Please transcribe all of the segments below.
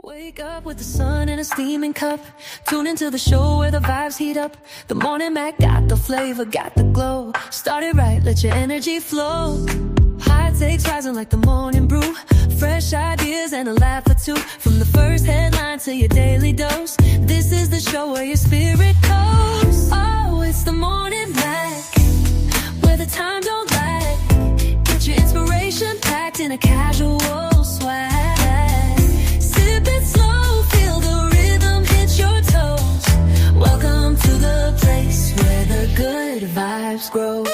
Wake up with the sun in a steaming cup. Tune into the show where the vibes heat up. The Morning Mac got the flavor, got the glow. Start it right, let your energy flow. High takes rising like the morning brew. Fresh ideas and a laugh or two. From the first headline to your daily dose. This is the show where your spirit goes. Oh, it's the Morning Mac, where the time don't lag. Get your inspiration packed in a casual swag. Sip it slow, feel the rhythm hit your toes. Welcome to the place where the good vibes grow.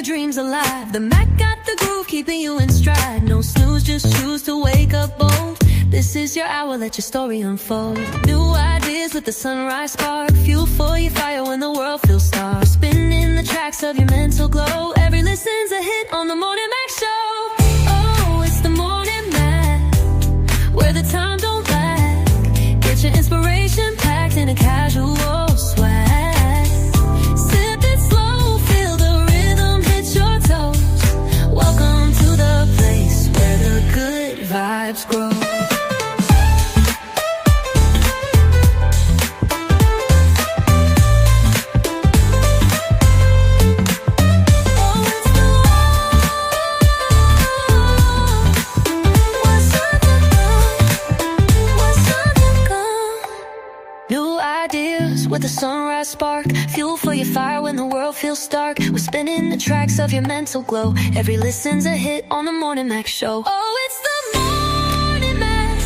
Dreams alive. The Mac got the groove, keeping you in stride. No snooze, just choose to wake up bold. This is your hour, let your story unfold. New ideas with the sunrise spark. Fuel for your fire when the world feels stark. Spinning the tracks of your mental glow. Every listen's a hit on the Morning Mac Show. Oh, it's the Morning Mac, where the time don't lag. Get your inspiration packed in a casual swag. Welcome to the place where the good vibes grow. New ideas with a sunrise spark. Fuel for your fire when the world feels stark. We're spinning the tracks of your mental glow. Every listen's a hit on the Morning Mac Show. Oh, it's the Morning Mac,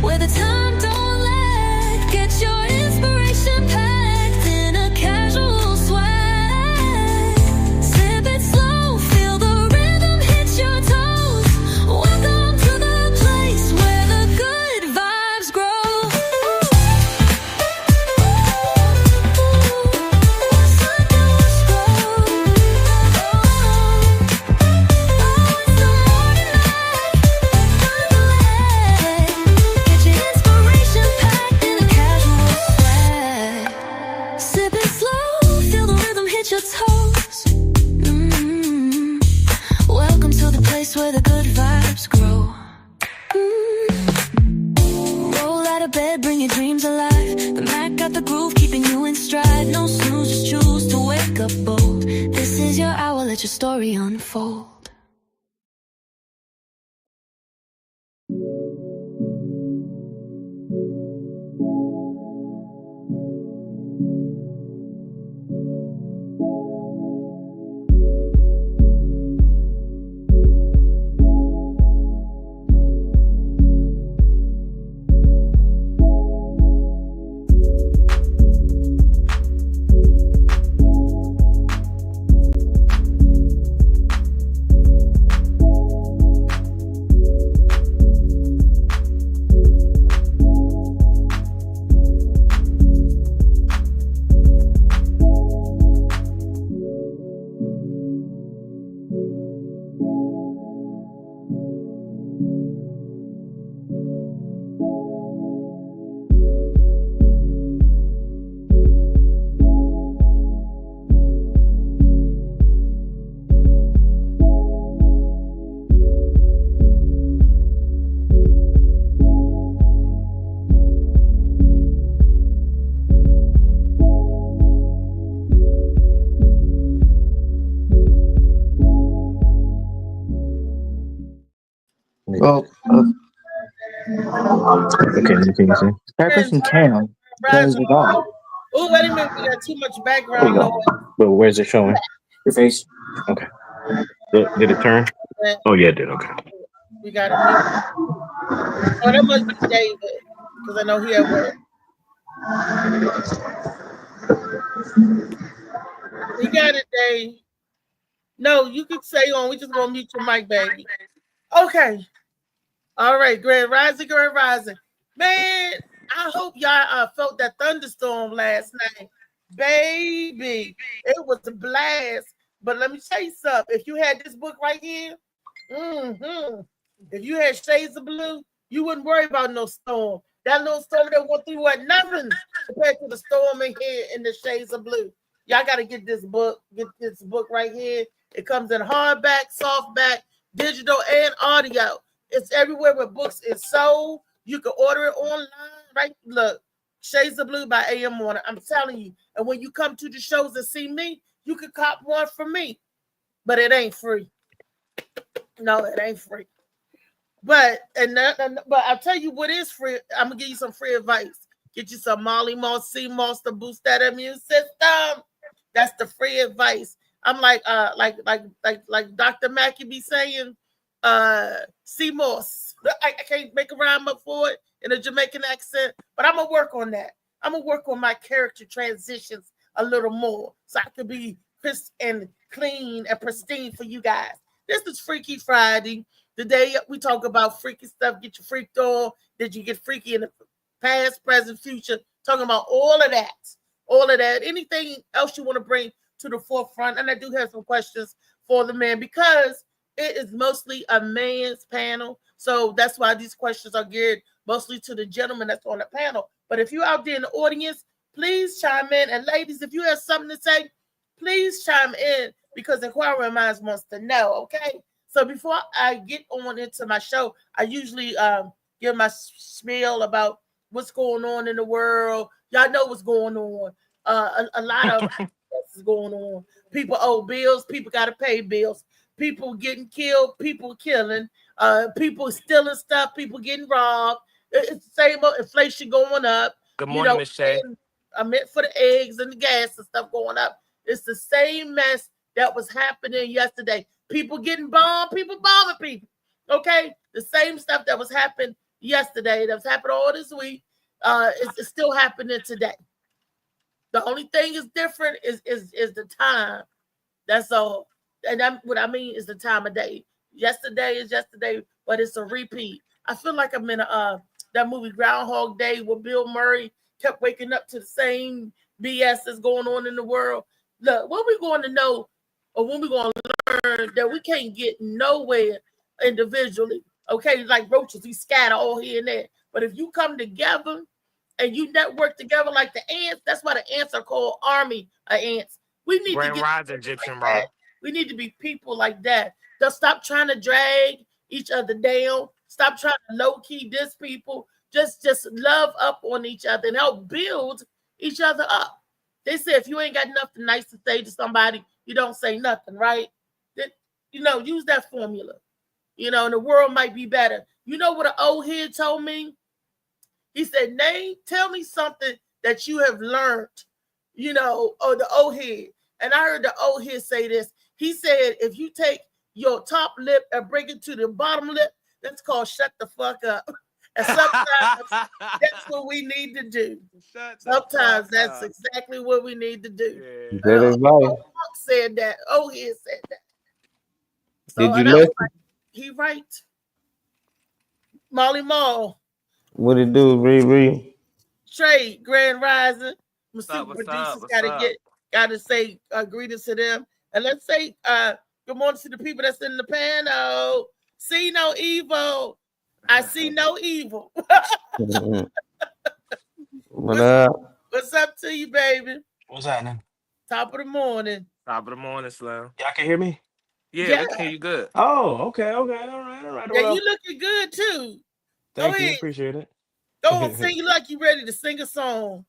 where the time don't lag. Get your inspiration packed in a casual swag. Sip it slow, feel the rhythm hit your toes. Welcome to the place where the good vibes grow. Welcome to the place where the good vibes grow. Roll out of bed, bring your dreams alive. The Mac got the groove, keeping you in stride. No snooze, just choose to wake up bold. This is your hour, let your story unfold. Well, Okay, can you see? that person can. Turns it on. Oh, wait a minute. We got too much There background you go. noise. But where's it showing? Your face. Okay. Did it turn? Oh yeah, it did. Okay. We got to mute. Oh, that must be David, because I know he at work. You got it, Dave. No, you could say on. We just gonna mute your mic, baby. Okay. All right, Grand Rising, Grand Rising. Man, I hope y'all felt that thunderstorm last night. Baby, it was a blast. But let me tell you something. If you had this book right here, if you had Shades of Blue, you wouldn't worry about no storm. That little storm that went through was nothing compared to the storm in here in the Shades of Blue. Y'all got to get this book. Get this book right here. It comes in hardback, softback, digital, and audio. It's everywhere where books is sold. You can order it online. Right? Look, Shades of Blue by A.M. Warner. I'm telling you. And when you come to the shows and see me, you can cop one from me. But it ain't free. No, it ain't free. But I'll tell you what is free. I'm gonna give you some free advice. Get you some Molly Moss, Sea Moss to boost that immune system. That's the free advice. I'm like Dr. Mackey be saying, Sea Moss. I can't make a rhyme up for it in a Jamaican accent, but I'm gonna work on that. I'm gonna work on my character transitions a little more so I can be crisp and clean and pristine for you guys. This is Freaky Friday. The day we talk about freaky stuff, get you freaked on. Did you get freaky in the past, present, future? Talking about all of that. All of that. Anything else you want to bring to the forefront? And I do have some questions for the man because it is mostly a man's panel. So that's why these questions are geared mostly to the gentleman that's on the panel. But if you're out there in the audience, please chime in. And ladies, if you have something to say, please chime in because Inquiring Minds wants to know, okay? So before I get on into my show, I usually give my spiel about what's going on in the world. Y'all know what's going on. A lot of is going on. People owe bills. People got to pay bills. People getting killed. People killing. People stealing stuff. People getting robbed. It's the same inflation going up. Good morning, Miss Shay. I meant for the eggs and the gas and stuff going up. It's the same mess that was happening yesterday. People getting bombed, people bombing people. Okay? The same stuff that was happening yesterday, that was happening all this week, it's still happening today. The only thing is different is the time. That's all. And what I mean is the time of day. Yesterday is yesterday, but it's a repeat. I feel like I'm in that movie Groundhog Day where Bill Murray kept waking up to the same BS that's going on in the world. Look, when we going to know or when we going to learn that we can't get nowhere individually, okay? Like roaches, we scatter all here and there. But if you come together and you network together like the ants, that's why the ants are called army of ants. We need to get Egyptian like that. We need to be people like that. Just stop trying to drag each other down. Stop trying to low-key diss people. Just love up on each other and help build each other up. They say if you ain't got nothing nice to say to somebody, you don't say nothing, right? Use that formula. And the world might be better. You know what an old head told me? He said, Name, tell me something that you have learned, or the old head. And I heard the old head say this. He said, if you take your top lip and bring it to the bottom lip, that's called shut the fuck up. And sometimes that's what we need to do. Sometimes that's exactly what we need to do. Yeah. That is right. Said that. Oh, he said that. So, did you listen? He right. Molly Mall. What it do, Riri? Trey, Grand Rising. My What's super up, producers what's up? gotta say greetings to them. And let's say good morning to the people that's in the panel. See no evil. I see no evil. What up? What's up to you, baby? What's happening? Top of the morning. Top of the morning, Slim. Y'all can hear me? Yeah, we can hear you good. Oh, okay. All right. Yeah, you looking good too. Thank you. Appreciate it. Go on, sing like you ready to sing a song.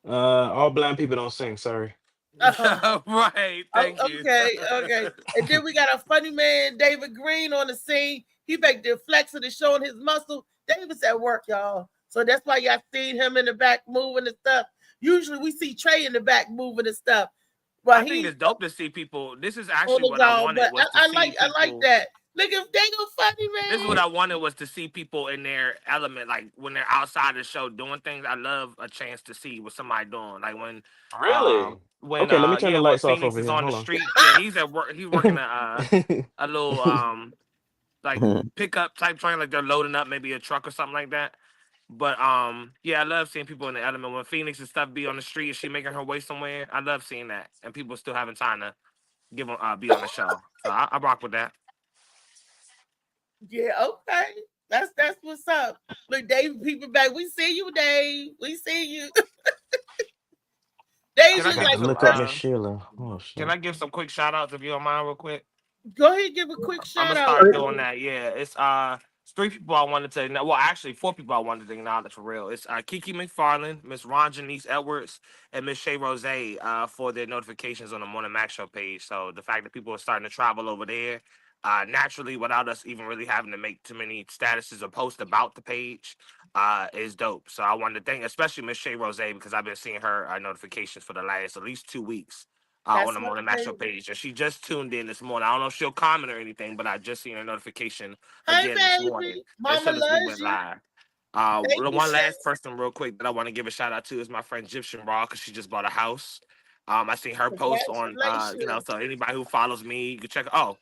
All blind people don't sing. Sorry. Right. Thank you. Okay. And then we got a funny man, David Green, on the scene. He back there flexing and showing his muscle. David's at work, y'all. So that's why y'all seen him in the back moving and stuff. Usually we see Trey in the back moving and stuff. But I think it's dope to see people. This is actually what I wanted. I like that. Look, if they go funny, man. This is what I wanted was to see people in their element, like when they're outside the show doing things. I love a chance to see what somebody doing, like when. Really? Okay, let me turn the lights off Phoenix over is here. on the street. Yeah, he's at work. He's working a little like pickup type train, like they're loading up maybe a truck or something like that. But yeah, I love seeing people in the element when Phoenix and stuff be on the street and she making her way somewhere. I love seeing that, and people still having time to be on the show. So I rock with that. Yeah, okay. That's what's up. Look, Dave, people back. We see you, Dave. We see you. Dave's Can I just give like, some? Look up Miss Sheila. Oh Can shit. I give some quick shout outs if you don't mind, real quick? go ahead, give a quick I'm shout gonna out. start doing that. Yeah, it's 3 people I wanted to. Well, actually 4 people I wanted to acknowledge for real. It's Kiki McFarland, Miss Ron Janice Edwards, and Miss Shay Rose for their notifications on the Morning Max Show page. So the fact that people are starting to travel over there, naturally without us even really having to make too many statuses or posts about the page, is dope. So I wanted to thank especially Miss Shay Rose because I've been seeing her notifications for the last at least 2 weeks. That's On the my Morning Max Show favorite. page, and she just tuned in this morning. I don't know if she'll comment or anything, but I just seen her notification Hey, again this morning baby. as Mama soon as we loves went you. live. Thank The you, one Shay. last person, real quick, that I want to give a shout out to is my friend Egyptian Raw because she just bought a house. I seen her post on, Congratulations. so anybody who follows me, you can check. Oh,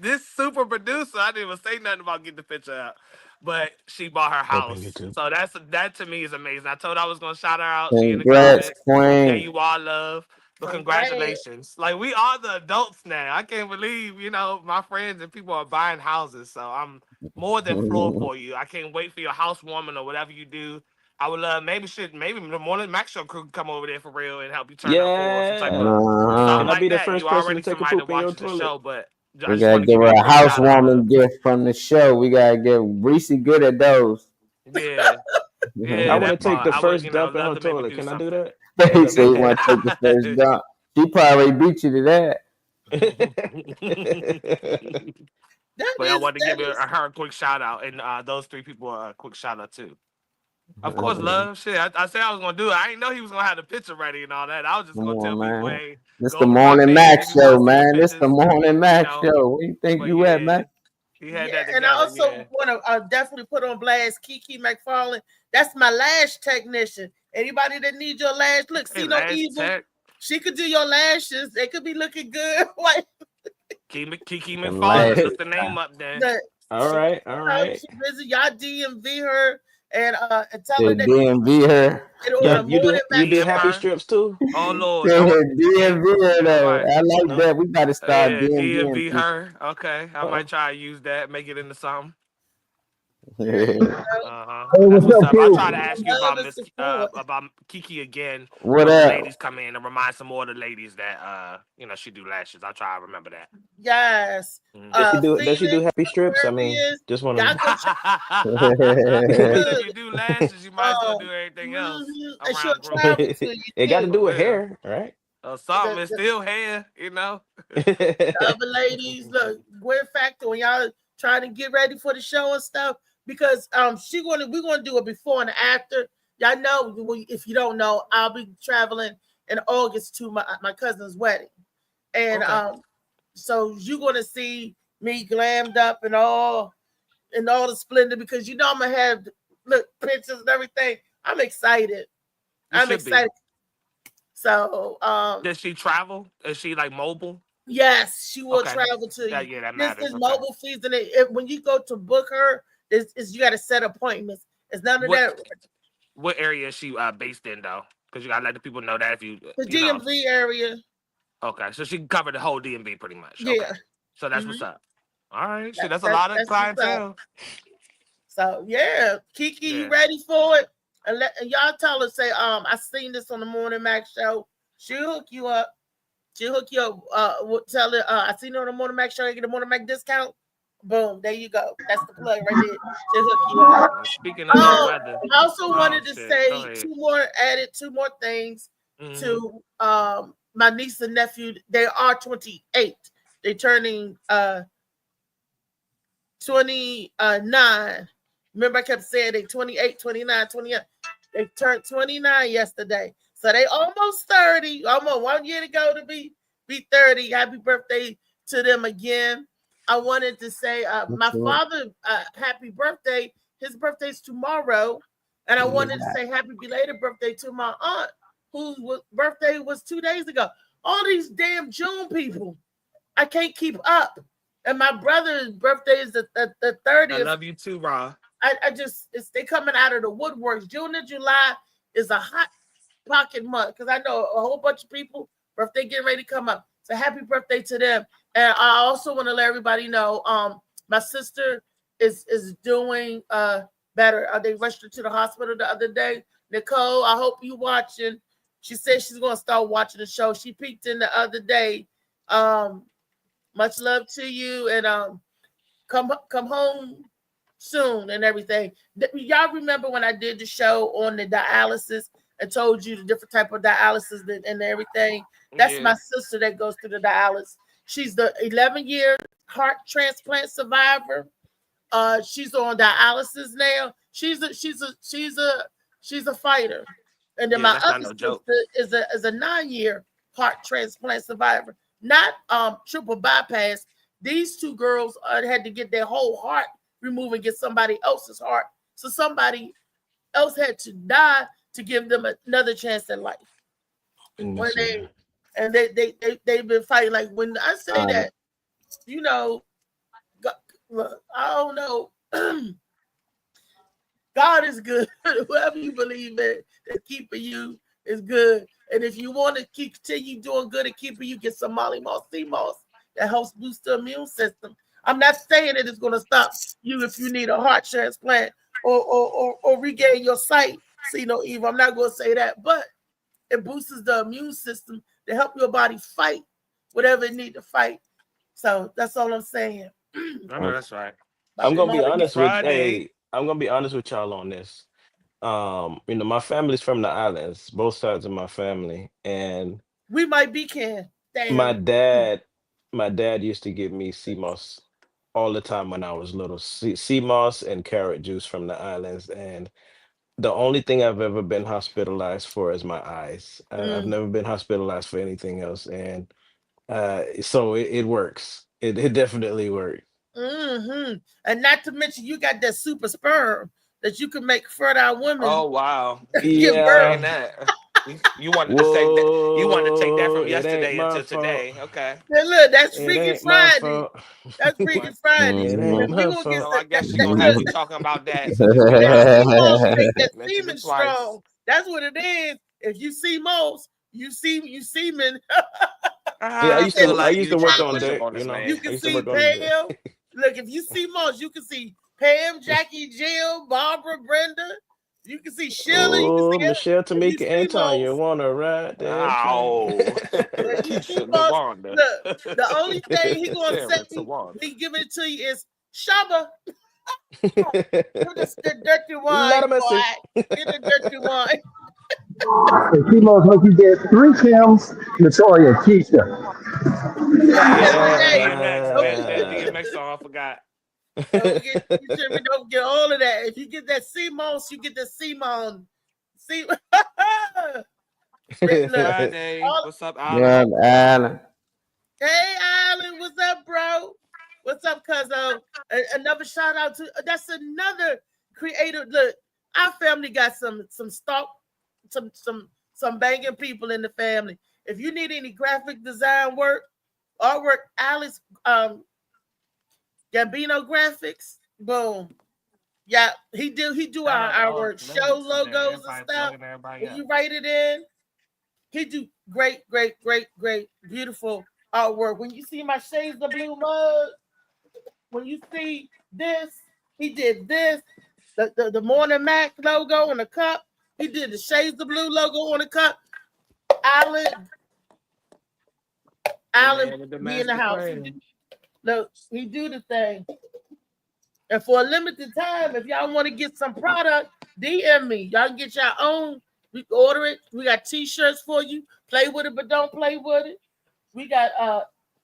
this super producer, I didn't even say nothing about getting the picture out, but she bought her Open house. YouTube. So that to me is amazing. I told her I was gonna shout her out. She in the Congrats, comments. Yeah, Queen. you all love. But Congrats. congratulations. Like, we are the adults now. I can't believe, my friends and people are buying houses. So I'm more than floored for you. I can't wait for your housewarming or whatever you do. I would love maybe the Morning Max Show crew come over there for real and help you turn up for some type of Uh-huh. something Can I be like the that. first You person to already take a somebody that poop in your watches the toilet? show, but I We just gotta want to give give her you a a quick shout out. housewarming gift from the show. We gotta get Reese good at those. Yeah. I Yeah, want to that take part. the I would, first dump in love her to maybe toilet. do Can I do something. that? He said he want to take the first dump. She probably beat you to that. That But I wanted to give is her a quick shout out, and those 3 people a quick shout out too. Of course, love. Shit, I said I was gonna do it. I didn't know he was gonna have the picture ready and all that. I was just Come gonna tell on, people, man. hey, This go the over to my Morning page if Max you want show, to see the man. This the pictures. Morning Max show. Where you think But you at, man? he had yeah, that and I together. also Yeah. want to definitely put on blast Kiki McFarland. That's my lash technician. Anybody that needs your lash, look, Hey, see no lash evil. tech. She could do your lashes. They could be looking good. Like Kiki Them McFarland. lashes. Look the name up there. the All she, right, all right. she visit y'all DMV her and tell The her that DMV her. it on Yeah, the Morning you Max do DM happy her. strips too. Oh Lord, The don't. DMV her All though. right. I like No. that. We gotta start Yeah, DMV. DMV her. Okay, I Uh-oh. might try to use that, make it into something. there you go. Hey, That's what's what's up, up. I'll Q? try to ask you Love and support. about Kiki again What when the up? ladies come in and remind some more of the ladies that she do lashes. I'll try to remember that. Yes. Does she do Phoenix, happy strips? I mean, Aquarius, just want y'all to. go check Because if good. you do lashes, you might as well do everything else And she'll around grown. travel to you It got to too. do with For real. hair, right? Something is still hair, The other ladies, look, Gwen Factor, when y'all trying to get ready for the show and stuff, because we're gonna do it before and after. Y'all know, if you don't know, I'll be traveling in August to my cousin's wedding, and Okay. so you're gonna see me glammed up and all the splendor because I'm gonna have pictures and everything. I'm excited. I'm excited. So, does she travel? Is she like mobile? yes, she will Okay. travel to you. Yeah, that This matters. is Okay. mobile fees, and when you go to book her, you got to set appointments. It's none of that. What area is she based in though? Because you gotta let the people know that if you The DMV area. Okay, so she can cover the whole DMV pretty much. Yeah. Okay. So that's what's up. All right, shit, that's a That's- lot of that's what's up. clientele. So yeah, Kiki, you ready for it? And y'all tell her, say, I seen this on the Morning Max show. She'll hook you up. Tell her, I seen her on the Morning Max show. You get the Morning Max discount. Boom, there you go. That's the plug right there. She'll hook you up. Speaking of the weather, I also wanted to shit. say Go ahead. two more things to my niece and nephew. They are 28. They're turning 29. Remember, I kept saying they 28, 29, 28. They turned 29 yesterday. So they almost 30, almost 1 year to go to be 30. Happy birthday to them again. I wanted to say my father, happy birthday. His birthday's tomorrow. And I wanted to say happy belated birthday to my aunt, whose birthday was 2 days ago. All these damn June people, I can't keep up. And my brother's birthday is the 30th. I love you too, Ra. They coming out of the woodworks. June and July is a hot pocket month because I know a whole bunch of people birthday getting ready to come up. So happy birthday to them. And I also want to let everybody know, my sister is doing better. They rushed her to the hospital the other day. Nicole, I hope you watching. She said she's gonna start watching the show. She peeked in the other day. Much love to you, and come home soon and everything. Y'all remember when I did the show on the dialysis and told you the different type of dialysis and everything? That's my sister that goes through the dialysis. She's the 11-year heart transplant survivor. She's on dialysis now. She's a fighter. And then my other sister is a 9-year heart transplant survivor. Not triple bypass. These two girls had to get their whole heart removed and get somebody else's heart. So somebody else had to die to give them another chance in life. When they've been fighting. Like when I say that, you know, God, I don't know. God is good. Whoever you believe in, that keeping you is good. And if you want to continue doing good and keeping you, get some Molly Moss, sea moss that helps boost the immune system. I'm not saying that it's going to stop you if you need a heart transplant or regain your sight. See no evil. I'm not going to say that, but it boosts the immune system to help your body fight whatever it needs to fight. So that's all I'm saying. I know that's right. I'm gonna be honest with y'all on this. You know, my family's from the islands, both sides of my family, and we might be Ken. My dad used to give me sea moss all the time when I was little. Sea moss and carrot juice from the islands, and the only thing I've ever been hospitalized for is my eyes. I've never been hospitalized for anything else, and so it works. It definitely works. Mm-hmm. And not to mention, you got that super sperm that you can make fertile women. Oh wow! Yeah. That. You wanted to take that. You wanted to take that from yesterday until today. Okay. Now look, that's Freaky Friday. That's Freaky Friday. I guess you're gonna have to be talking about that. That semen strong. That's what it is. If you see most, you semen. I used to work on that. You know, you can see Pam. Look, if you see most, you can see Pam, Jackie, Jill, Barbara, Brenda. You can see Shirley. Oh, Michelle, Tamika, and Tanya want to ride that. Oh, the only thing he gonna set me, he giving it to you is Shabba. the dirty wine, boy. Get the dirty wine. The Kimos make you get 3 Kims, Victoria, Keisha. I forgot. Don't get all of that. If you get that CMOS, you get the Simon. Friday. What's up, Alan? Yeah, Alan. Hey, Alan. What's up, bro? What's up, cuzzo? Another shout out to that's another creator. Look, our family got some banging people in the family. If you need any graphic design work, artwork, Alex Gambino Graphics, boom. Yeah, he do our work, show logos and stuff. When you write it in, he do great, beautiful artwork. When you see my Shades of Blue mug, when you see this, he did this, the Morning Mac logo on the cup. He did the Shades of Blue logo on the cup. Alan be in the house. Look, he do the thing. And for a limited time, if y'all want to get some product, DM me. Y'all can get your own. We can order it. We got t-shirts for you. Play with it, but don't play with it. We got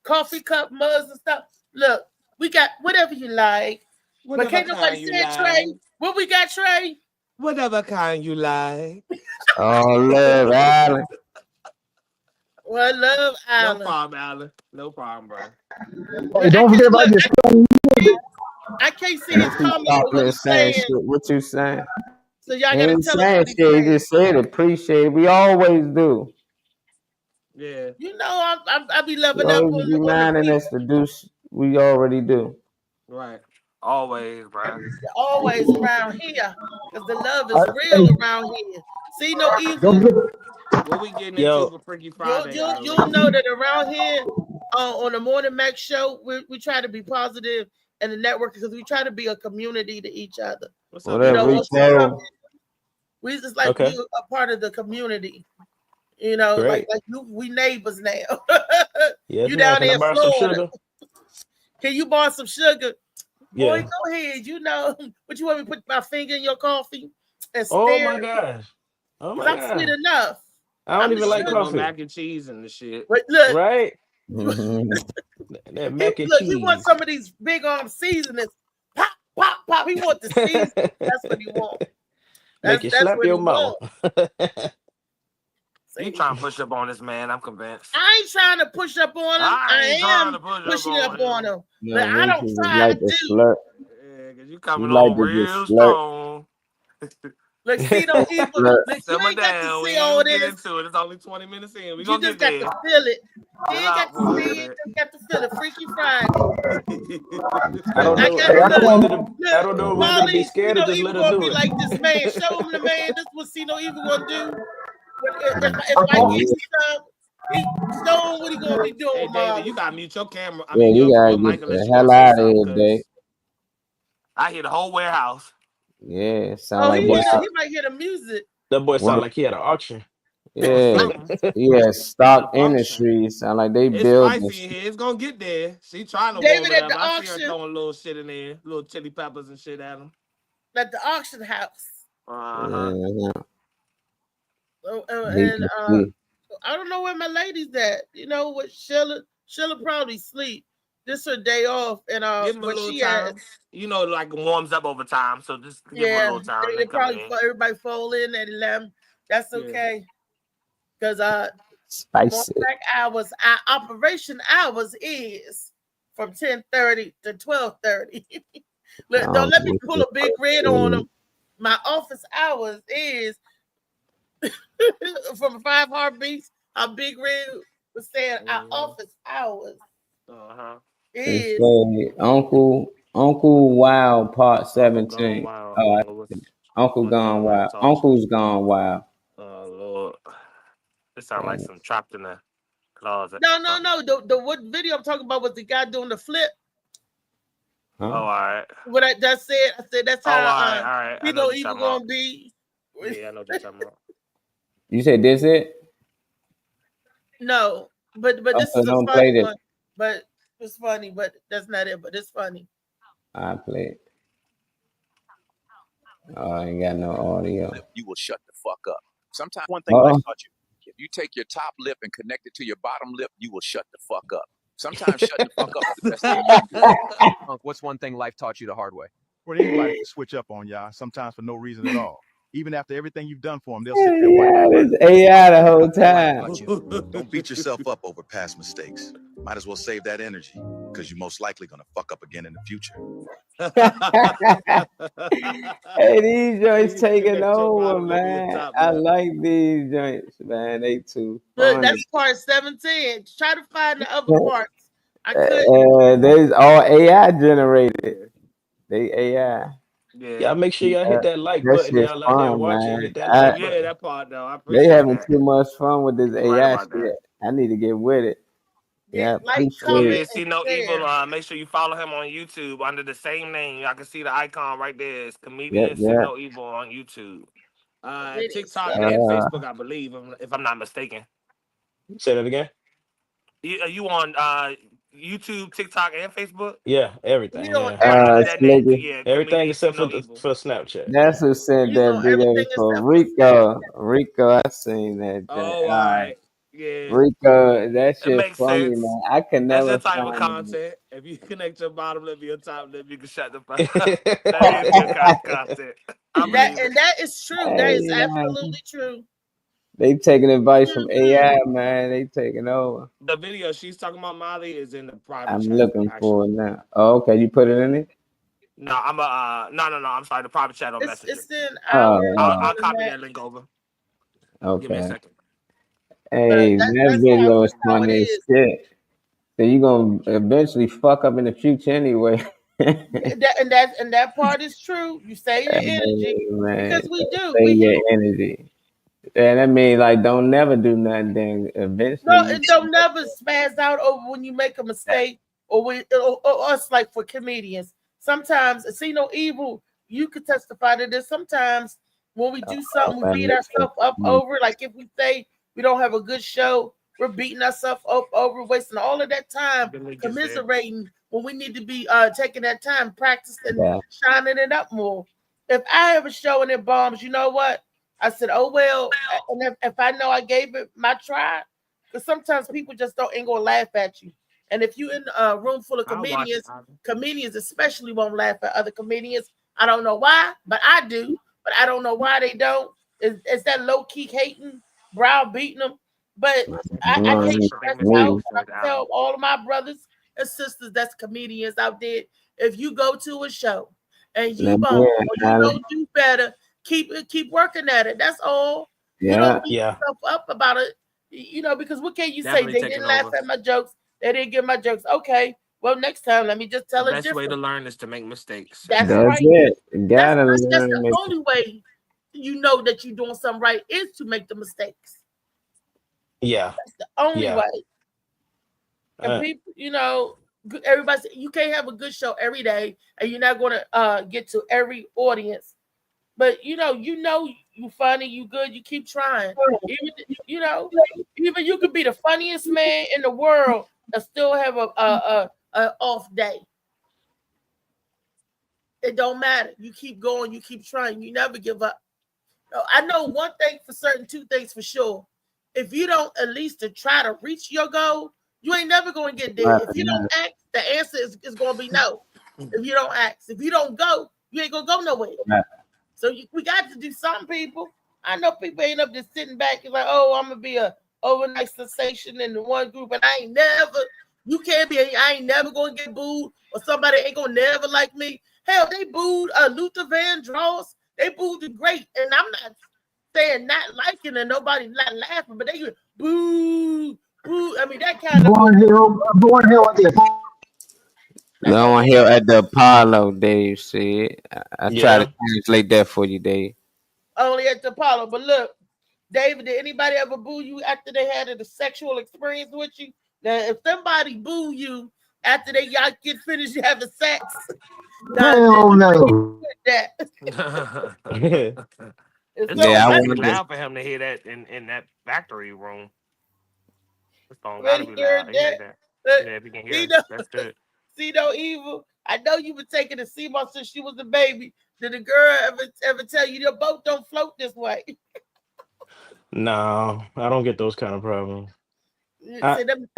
coffee cup mugs and stuff. Look, we got whatever you like. But can't nobody say Trey. What we got, Trey? Whatever kind you like. Oh, love Alan. Well, love Alan. No problem, Alan. No problem, bro. Hey, don't forget about your phone. I can't see his comments. What you saying? So y'all gotta tell us. You just said appreciate it. We always do. Yeah. You know, I be loving up. You reminding us to do. We already do. Right. Always, bro. Always around here, because the love is real around here. See no evil. What we getting into for Freaky Friday? You'll know that around here on the Morning Mac show, we try to be positive and the network because we try to be a community to each other. What's What up, up, You know, man? once we come Rico? in, we just like Okay. we a part of the community. You know, Great. like we neighbors now. Yes, You man. down Can there I in borrow some Florida. sugar? Can you borrow some sugar? Boy, Yeah. go ahead. You know, what you want me to put my finger in your coffee and Oh stare? my gosh. Oh my Because I'm sweet god. enough. I don't I'm even the like That sugar. little coffee. mac and cheese and the shit. But look, Right? Mhm. That mac and he wants cheese. some of these big arm seasonings. Pop, pop, pop. He wants the seasoning. That's what he wants. Make you That's slap what he your mouth. wants. You See? trying to push up on this man? I'm convinced. I ain't trying to push up on him. I ain't I trying am to push pushing up up on him. No, But I don't Vinci was try like to a do. slurp. Yeah, because you You coming like on to just real slurp. strong. Look, see no evil. Slurp. Look, you Simmer ain't got to down. We see ain't all even get this. into it. It's only 20 minutes in. We You gonna just get got there. to feel it. You Chill ain't got out to for a see little it. bit. You got to feel it. Freaky Friday. I don't I know. got I don't know look, whether I don't know whether to be Marley, see scared or no just evil let her gonna do be it. like this man. Show him the man. This what see no evil gonna do. If Mhm. I Yeah, get some, he show him what he gonna be Hey, doing, David, Marley. you gotta mute your camera. I yeah, mean, you your gotta mic get unless the you want hell to say out of something, here, Dave. because I hear the whole warehouse. Yeah, sound Oh, like Boy, that. he might hear the music. that boy sound What? like he had an auction. Or Yeah, something. yeah. Stock Malfunction. Industries sound like they It's build spicy this. in here. It's gonna get there. She trying to warm David it at up. the I see her auction, throwing little shit in there, little chili peppers and shit at him. at the auction house. Uh-huh. Oh, Need and to see. I don't know where my lady's at. You know what? Sheila probably sleep. This her day off, and Give him a where little she at? time. You know, like it warms up over time. So just give him a Yeah, little time. they They come probably in. everybody fall in at 11. That's Yeah. okay. Because Spicy. back hours, our operation hours is from 10:30 to 12:30. Don't let me pull a big red on them. My office hours is from 5 heartbeats. A big red was saying our office hours Uh-huh. They is say Uncle Wild Part Uncle Gone 17. Wild. Oh, Uncle What's Gone that like Wild. talk Uncle's Gone Wild. Oh Lord. It sounds like some trapped in the closet. no. The what video I'm talking about was the guy doing the flip. Oh, all right. What I just said, I said that's Oh, how all right. I you know know what you're evil talking about. gonna be. Yeah, I know what you're talking about. You said this it? No, but this So is a don't funny play this. one. But it's funny, but that's not it. But it's funny. I play it. Oh, I ain't got no audio. You will shut the fuck up. Sometimes one thing life taught you, if you take your top lip and connect it to your bottom lip, you will shut the fuck up. Sometimes shutting the fuck up is the best thing you can do. What's one thing life taught you the hard way? Well, anybody can switch up on y'all, sometimes for no reason at all. Even after everything you've done for them, they'll sit there Yeah, it's AI the whole time. Don't beat yourself up over past mistakes. Might as well save that energy, because you're most likely gonna fuck up again in the future. Hey, these joints taking over, man. I like these joints, man. They too Look, funny. that's part 17. Try to find the other parts. I couldn't. They's all AI generated. They AI. Y'all make sure y'all hit that like That button. shit's Y'all out there fun, watching, man. hit that like Yeah, button. that part though. I appreciate They having that. too much fun with this You're right AI about shit. that. I need to get with it. Yeah, Like, appreciate comment, it. See and no evil. share. Make sure you follow him on YouTube under the same name. I can see the icon right there. It's Yep, comedian See yep. No Evil on YouTube. Video TikTok stuff. and Facebook, I believe, if I'm not mistaken. Say that again. Are you on YouTube, TikTok, and Facebook? Yeah, everything. You on Yeah, Under that name, Slicky. yeah, everything comedian See except for No Evil. for Snapchat. That's who sent He's that on video everything for except Rico. Rico, I seen that. Oh, All all right. Yeah. Rico, that It shit makes funny, sense. man. I can That's never your type of find it. content. If you connect your bottom lip to your top lip, you can shut the fuck up. That is your kind of content. I believe it. that is true. That Hey, is man. absolutely true. They taking advice from AI, man. They taking over. The video she's talking about, Molly, is in the private I'm chat. looking Actually. for it now. Oh, okay. You put it in it? No, I'm no. I'm sorry. The private chat on Messenger. It's in Oh, I'll copy that link over. Give me a okay. second. Hey, that video is how funny it as is. shit. So you gonna eventually fuck up in the future anyway. And that part is true. You save your energy Man, because we do. save We your human. energy. And that means like don't never do nothing. Then eventually, No, and don't never spaz out over when you make a mistake or us like for comedians. Sometimes See No Evil, you could testify to this. Sometimes when we do something, we beat ourselves up over. Like if we say we don't have a good show, we're beating ourselves up over, wasting all of that time commiserating when we need to be taking that time, practicing, shining it up more. If I have a show and it bombs, you know what? I said, oh well. And if I know I gave it my try, because sometimes people just ain't gonna laugh at you. And if you in a room full of comedians especially won't laugh at other comedians. I don't know why, but I do. But I don't know why they don't. Is that low key hating, browbeating them? But I can't stress out. I tell all of my brothers and sisters that's comedians out there, if you go to a show and you bump or you don't do better, keep working at it. That's all. You don't beat yourself up about it. You know, because what can you say? They didn't laugh at my jokes. They didn't get my jokes. Okay, well, next time, let me just tell it different. The best way to learn is to make mistakes. That's right. That's the only way you know that you're doing something right is to make the mistakes. Yeah. That's the only way. And people, you know, everybody, you can't have a good show every day and you're not going to get to every audience. But, you you funny, you good, you keep trying. Even you could be the funniest man in the world and still have a off day. It don't matter. You keep going, you keep trying, you never give up. I know one thing for certain, two things for sure. If you don't at least to try to reach your goal, you ain't never going to get there. If you don't ask, the answer is going to be no. If you don't ask, if you don't go, you ain't going to go nowhere. So we got to do something, people. I know people ain't up just sitting back and like, oh, I'm going to be a overnight sensation in the one group, and I ain't never going to get booed, or somebody ain't going to never like me. Hell, they booed Luther Vandross. They booed the great, and I'm not saying not liking and nobody not laughing, but they boo, boo. I mean, that kind of Born Hill at the Going here at the Apollo, Dave said. I try to translate that for you, Dave. Only at the Apollo. But look, David, did anybody ever boo you after they had a sexual experience with you? Now, if somebody boo you after y'all get finished having sex, hell no. It's loud for him to hear that in that factory room. It's gotta be loud. If you can hear it, that's good. See No Evil. I know you been taking the CMOS since she was a baby. Did a girl ever tell you your boat don't float this way? No, I don't get those kind of problems. The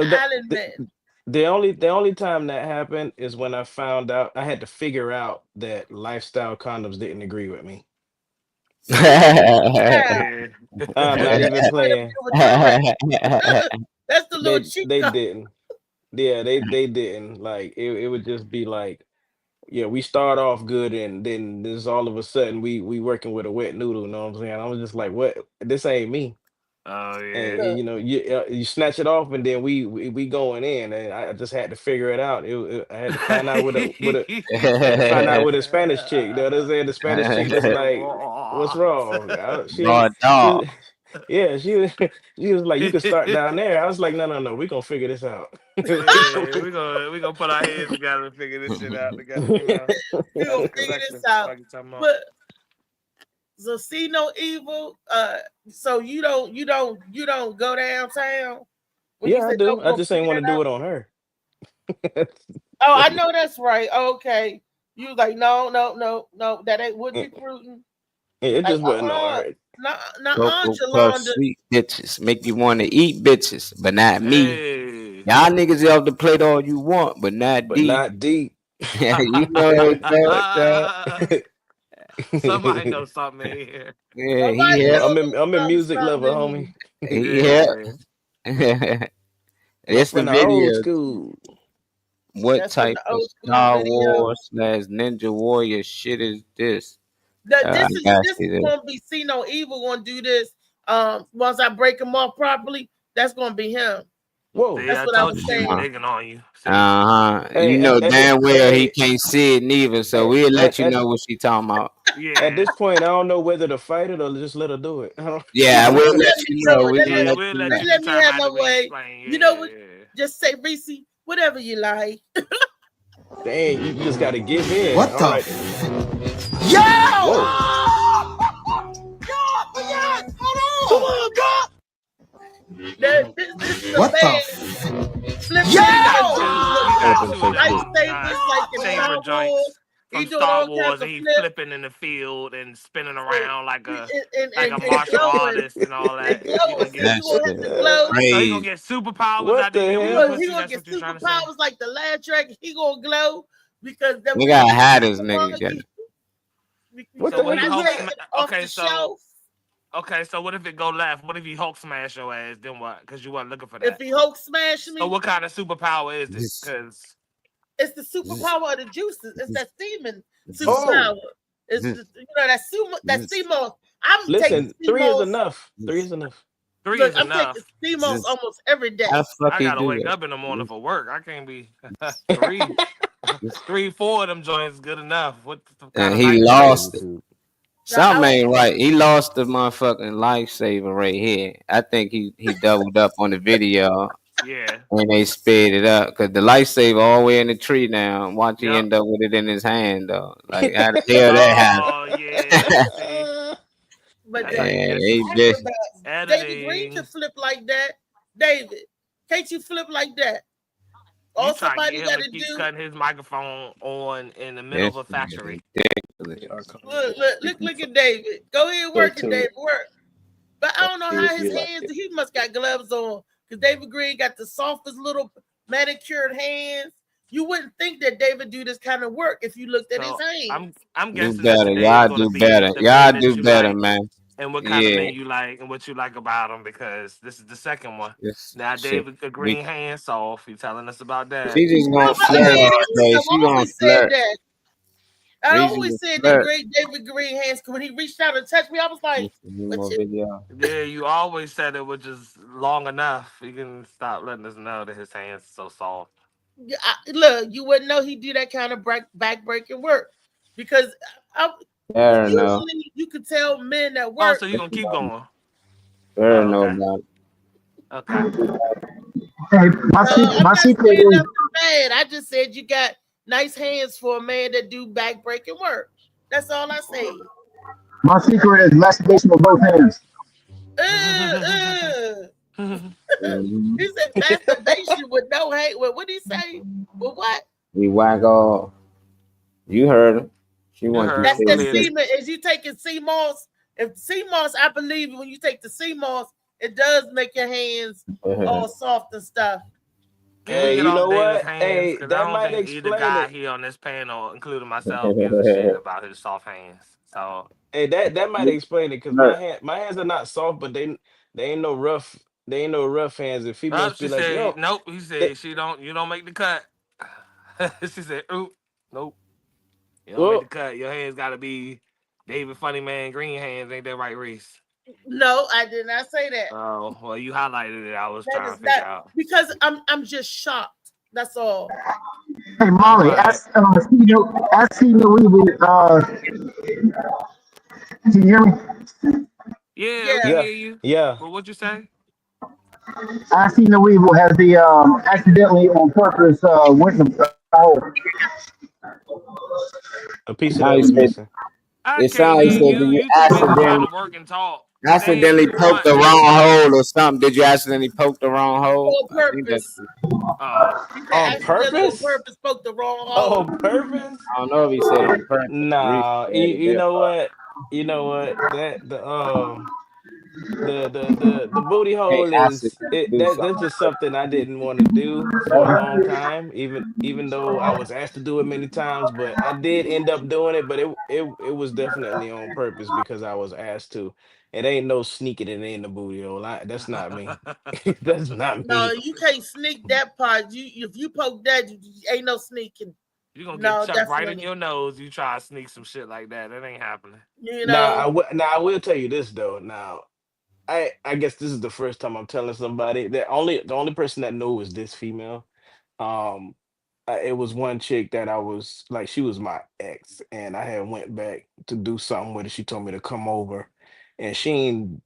only time that happened is when I found out I had to figure out that Lifestyle condoms didn't agree with me. I'm not even playing. That's the little cheat. They didn't. Yeah, they didn't. Like it would just be like, yeah, we start off good and then this all of a sudden we working with a wet noodle, you know what I'm saying? I was just like, what? This ain't me. Oh yeah. And you snatch it off and then we going in, and I just had to figure it out. I had to find out with a Spanish chick. You know what I'm saying? The Spanish chick was like, what's wrong? She was like, you can start down there. I was like, no, we're gonna figure this out. We're gonna put our heads together and figure this shit out together. We're gonna figure this out. But so See No Evil. So you don't go downtown. Yeah, I do. I just ain't want to do it on her. Oh, I know that's right. Okay, you was like, no, that wouldn't be prudent. It just wasn't on her. Sweet bitches make you want to eat bitches, but not me. Y'all niggas off the plate all you want, but not deep. You know somebody knows something in here. Yeah, I'm a music lover, homie. It's the video. School. What type of Star Wars / Ninja Warrior shit is this? This is gonna be See No Evil gonna do this. Once I break him off properly, that's gonna be him. Whoa, that's what I was saying. On you. You know damn well he can't see it neither, so we'll let you know what she talking about. Yeah. At this point, I don't know whether to fight it or just let her do it. Yeah, we'll let you know. Let me have my way. You know what? Just say, Reese, whatever you like. Dang, you just gotta give in. What the? Right. Yo! Yes, hold on, God. This is What the? Favorite joints from Star Wars, and he's flipping in the field and spinning around like a martial artist and all that. He's gonna get superpowers. What the hell? He gonna get superpowers like the last track. He gonna glow because we gotta hide this nigga. What so the hell? Okay, so what if it go left? What if he Hulk smash your ass? Then what? Because you weren't looking for that. If he Hulk smash me, so what kind of superpower is it? Because it's the superpower of the juices. It's that steaming superpower. It's that CMOS. I'm taking CMOS. 3 is enough. 3 is enough. I'm taking CMOS almost every day. I gotta wake up in the morning for work. I can't be 3-4 of them joints good enough. What? And he lost it. Something ain't right. He lost the motherfucking lifesaver right here. I think he doubled up on the video. Yeah. And they sped it up because the lifesaver all the way in the tree now. Watch he end up with it in his hand though. Like how the hell that happened? Yeah. But David Green can flip like that. David, can't you flip like that? All somebody got to do. Cutting his microphone on in the middle of a factory. Look at David. Go ahead and work it, David. Work. But I don't know how his hands. He must got gloves on because David Green got the softest little manicured hands. You wouldn't think that David do this kind of work if you looked at his hands. I'm guessing do better. Y'all do better. Y'all do better, man. And what kind of man you like and what you like about him, because this is the second one. Now David Green hands off. He's telling us about that. She just gonna flirt all day. She gonna flirt. I always said that great David Green hands. When he reached out and touched me, I was like, yeah, you always said it was just long enough. You can stop letting us know that his hands are so soft. Look, you wouldn't know he do that kind of back-breaking work because usually you could tell men that work. Oh, so you're going to keep going? Fair enough, man. Okay. Hey, my secret is... I just said you got nice hands for a man that do back-breaking work. That's all I say. My secret is masturbation with both hands. He said masturbation with no hate. What did he say? With what? We whack off. You heard him. She wants that's the semen. Is you taking CMOS? If CMOS, I believe when you take the CMOS, it does make your hands all soft and stuff. Hey, you know what? Hey, that might explain either guy here on this panel, including myself, gives a shit about his soft hands. So hey, that might explain it because my hands are not soft, but they ain't no rough. They ain't no rough hands. And females be like, yo, nope. He said you don't make the cut. She said, oop, nope. You don't make the cut. Your hands gotta be David Funny Man Green hands. Ain't that right, Reese? No, I did not say that. Oh, well, you highlighted it. I was trying to figure out. Because I'm just shocked. That's all. Hey, Molly, ask Tina Weaver, can you hear me? Yeah, I can hear you. Yeah. Well, what'd you say? I Tina Weaver has the accidentally on purpose went in the hole. A piece of that was missing. It sounds like you accidentally poked the wrong hole or something. Did you accidentally poke the wrong hole? On purpose. On purpose? On purpose, poke the wrong hole. On purpose? I don't know if he said on purpose. Nah, you know what? You know what? That the booty hole is that's just something I didn't want to do for a long time, even though I was asked to do it many times, but I did end up doing it, but it was definitely on purpose because I was asked to. It ain't no sneaking it in the booty hole. That's not me. That's not me. No, you can't sneak that part. If you poke that, ain't no sneaking. You're gonna get chucked right in your nose. You try to sneak some shit like that. That ain't happening. You know. I will tell you this though. Now, I guess this is the first time I'm telling somebody. The only person that knew was this female. It was one chick that I was like, she was my ex, and I had went back to do something with her. She told me to come over, and she ain't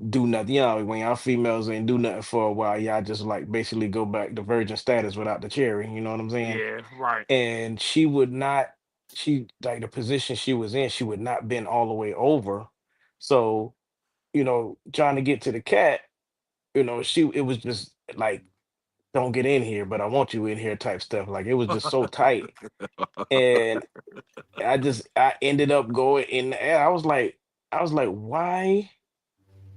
do nothing. You know, when y'all females ain't do nothing for a while, y'all just like basically go back to virgin status without the cherry. You know what I'm saying? Yeah, right. And she would not. She like the position she was in. She would not bend all the way over. So trying to get to the cat. It was just like, don't get in here, but I want you in here type stuff. Like it was just so tight. And I ended up going in the air. I was like, why?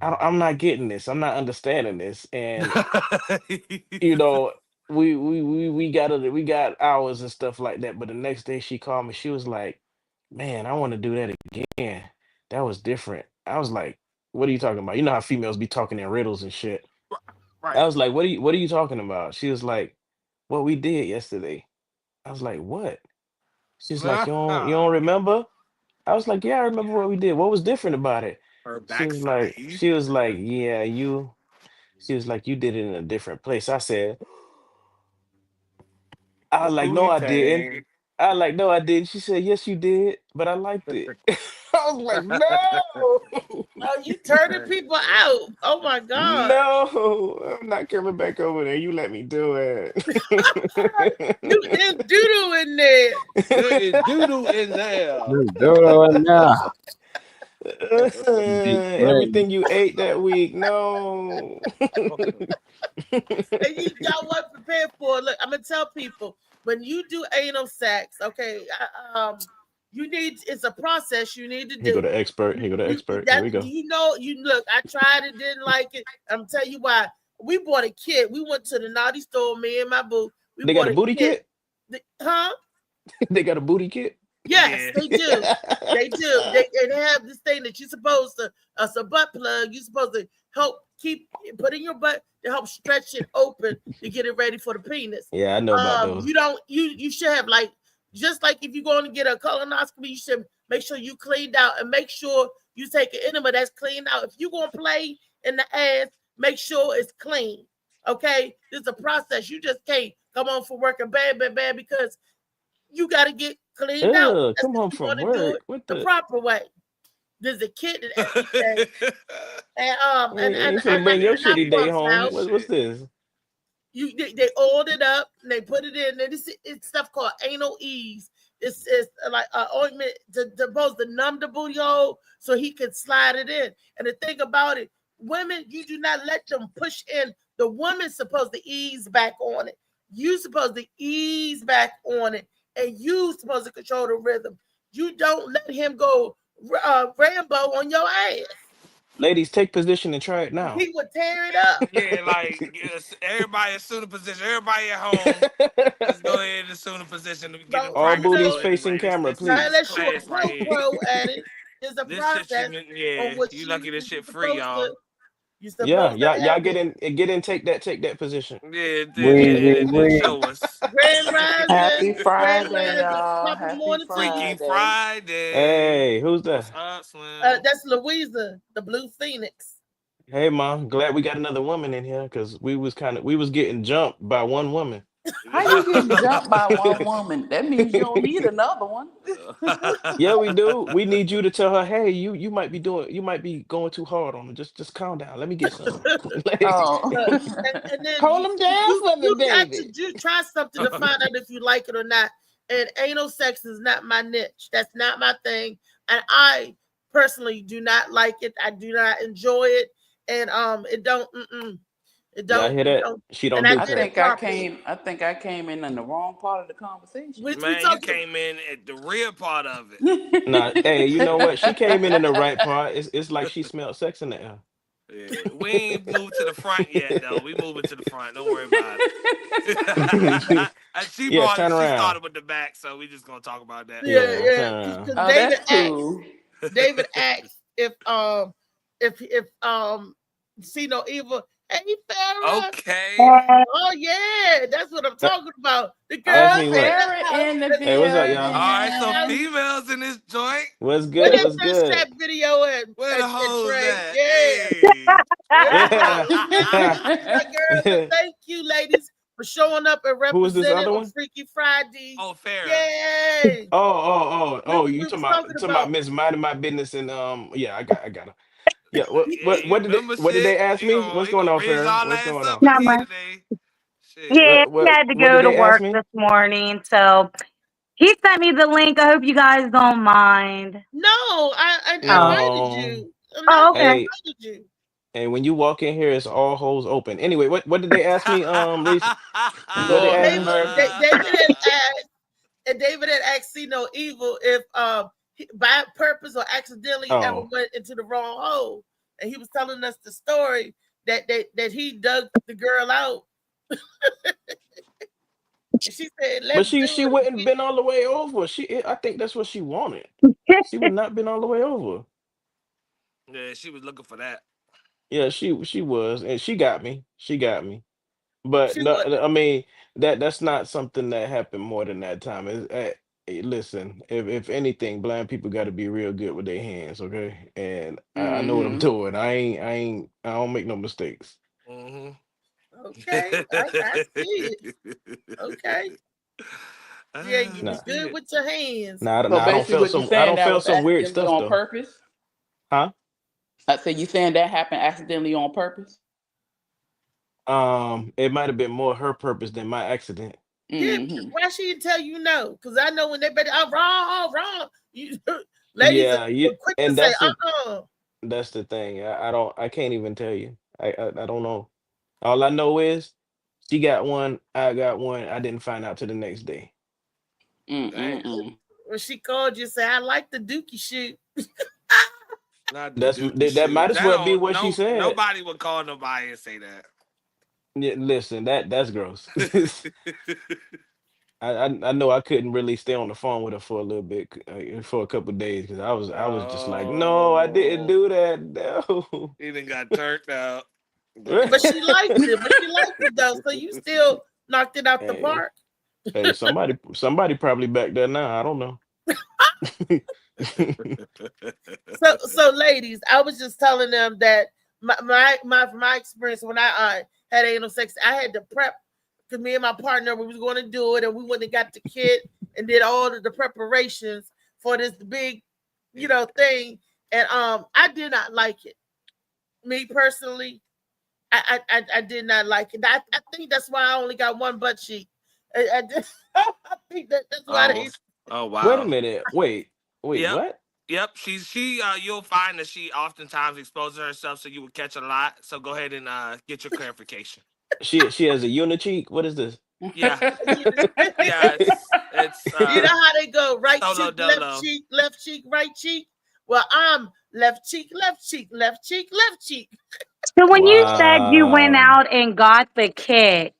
I'm not getting this. I'm not understanding this. And we got hours and stuff like that. But the next day she called me. She was like, man, I want to do that again. That was different. I was like, what are you talking about? You know how females be talking in riddles and shit. Right. I was like, what are you talking about? She was like, what we did yesterday. I was like, what? She's like, you don't remember? I was like, yeah, I remember what we did. What was different about it? Her She was like, yeah, she was like, you did it in a different place. I was like, no, I didn't. I was like, no, I didn't. She said, yes, you did, but I liked it. I was like, no. Oh, you turning people out. Oh my God. No, I'm not coming back over there. You let me do it. You did doodle in there. Doodle in there. Doodle in there. Everything you ate that week, no. And you got what prepared for. Look, I'm gonna tell people when you do anal sex, okay, it's a process you need to do. Here go the expert. Here we go. You look, I tried it, didn't like it. I'm tell you why. We bought a kit. We went to the naughty store, me and my boo. They got a booty kit? Huh? They got a booty kit? Yes, they do. They do. They have this thing that you're supposed to, it's a butt plug. You're supposed to help put in your butt to help stretch it open to get it ready for the penis. Yeah, I know about those. You should have just like if you're going to get a colonoscopy, you should make sure you cleaned out and make sure you take an enema that's cleaned out. If you're going to play in the ass, make sure it's clean. Okay? This is a process. You just can't come on for work and bam, because you got to get cleaned out. Come home from work. What the proper way. There's a kid and everything. and bring your shitty day home. What's this? They oiled it up and they put it in. And it's stuff called anal ease. It's like an ointment supposed to numb the booty hole so he could slide it in. And the thing about it, women, you do not let them push in. The woman's supposed to ease back on it. You supposed to ease back on it, and you supposed to control the rhythm. You don't let him go Rambo on your ass. Ladies, take position and try it now. He would tear it up. Yeah, like everybody assume the position. Everybody at home, let's go ahead and assume the position. All booties facing camera, please. Let's show a pro at it. There's a process. You lucky this shit free, y'all. Yeah, y'all get in, take that position. Yeah, show us. Happy Friday, y'all. Happy Freaky Friday. Hey, who's that? That's Louisa, the Blue Phoenix. Hey, Mom, glad we got another woman in here because we was getting jumped by one woman. How you getting jumped by one woman? That means you don't need another one. Yeah, we do. We need you to tell her, hey, you might be going too hard on her. Just calm down. Let me get some. And then hold them down for me, baby. You try something to find out if you like it or not. And anal sex is not my niche. That's not my thing. And I personally do not like it. I do not enjoy it. And it don't. It don't. I hear that. She don't. I think I came in the wrong part of the conversation. Man, you came in at the real part of it. Nah, hey, you know what? She came in the right part. It's like she smelled sex in the air. Yeah, we ain't moved to the front yet, though. We moving to the front. Don't worry about it. She started with the back, so we just gonna talk about that. Yeah. David asked if see no evil. Hey, Farrah. Okay. Oh yeah, that's what I'm talking about. The girl Farrah in the video. Hey, what's up, y'all? All right, so females in this joint. What's good? What's good? That video where the hoes at? Girl, thank you, ladies, for showing up and representing on Freaky Friday. Oh, fair. Yay! Oh! You talking about Miss Minding My Business and yeah, I got her. Yeah. What did they ask me? What's going on, Farrah? What's going on? Not much. Yeah, he had to What go did to they ask work me? this morning, so he sent me the link. I hope you guys don't mind. No, I invited No. you. Oh, okay. I Hey, invited you. and when you walk in here, it's all holes open. Anyway, what did they ask me? Reese? What they Lord asked have me? mercy. David had asked See No Evil if by purpose or accidentally ever went into the wrong hole, and he was telling us the story that he dug the girl out. She said, But she wouldn't been all the way over. I think that's what she wanted. She would not been all the way over. Yeah, she was looking for that. Yeah, she was, and she got me. She got me. But no, I mean that's not something that happened more than that time. Listen, if anything, blind people got to be real good with their hands, okay? And I know what I'm doing. I don't make no mistakes. Mm-hmm. Okay, I see it. Okay. Yeah, you be good with your hands. Nah, I don't feel some weird stuff on though. Purpose? Huh? I said, you saying that happened accidentally on purpose? It might have been more her purpose than my accident. Yeah, why she didn't tell you no? Because I know when they better, wrong. You ladies are quick and to say, that's the thing. I can't even tell you. I don't know. All I know is she got one, I got one. I didn't find out till the next day. When she called you, say, I like the dookie shoot. That might as well be what she said. Nobody would call nobody and say that. Yeah, listen, that's gross. I know I couldn't really stay on the phone with her for a little bit, for a couple of days, because I was just like, no, I didn't do that. No. He even got turned out. But she liked it though. So you still knocked it out the park. Hey, somebody probably back there now. I don't know. So ladies, I was just telling them that my experience when I had anal sex, I had to prep because me and my partner, we was going to do it, and we went and got the kit and did all of the preparations for this big, thing. And I did not like it. Me personally, I did not like it. I think that's why I only got one butt cheek. I think that's why Oh wow! Wait a minute. Wait. Yep. What? Yep. You'll find that she oftentimes exposes herself, so you would catch a lot. So go ahead and get your clarification. She has a unicheek. What is this? Yeah. Yeah. It's you know how they go right cheek, left cheek, right cheek. Well, I'm left cheek, left cheek, left cheek, left cheek. So when you said you went out and got the kit,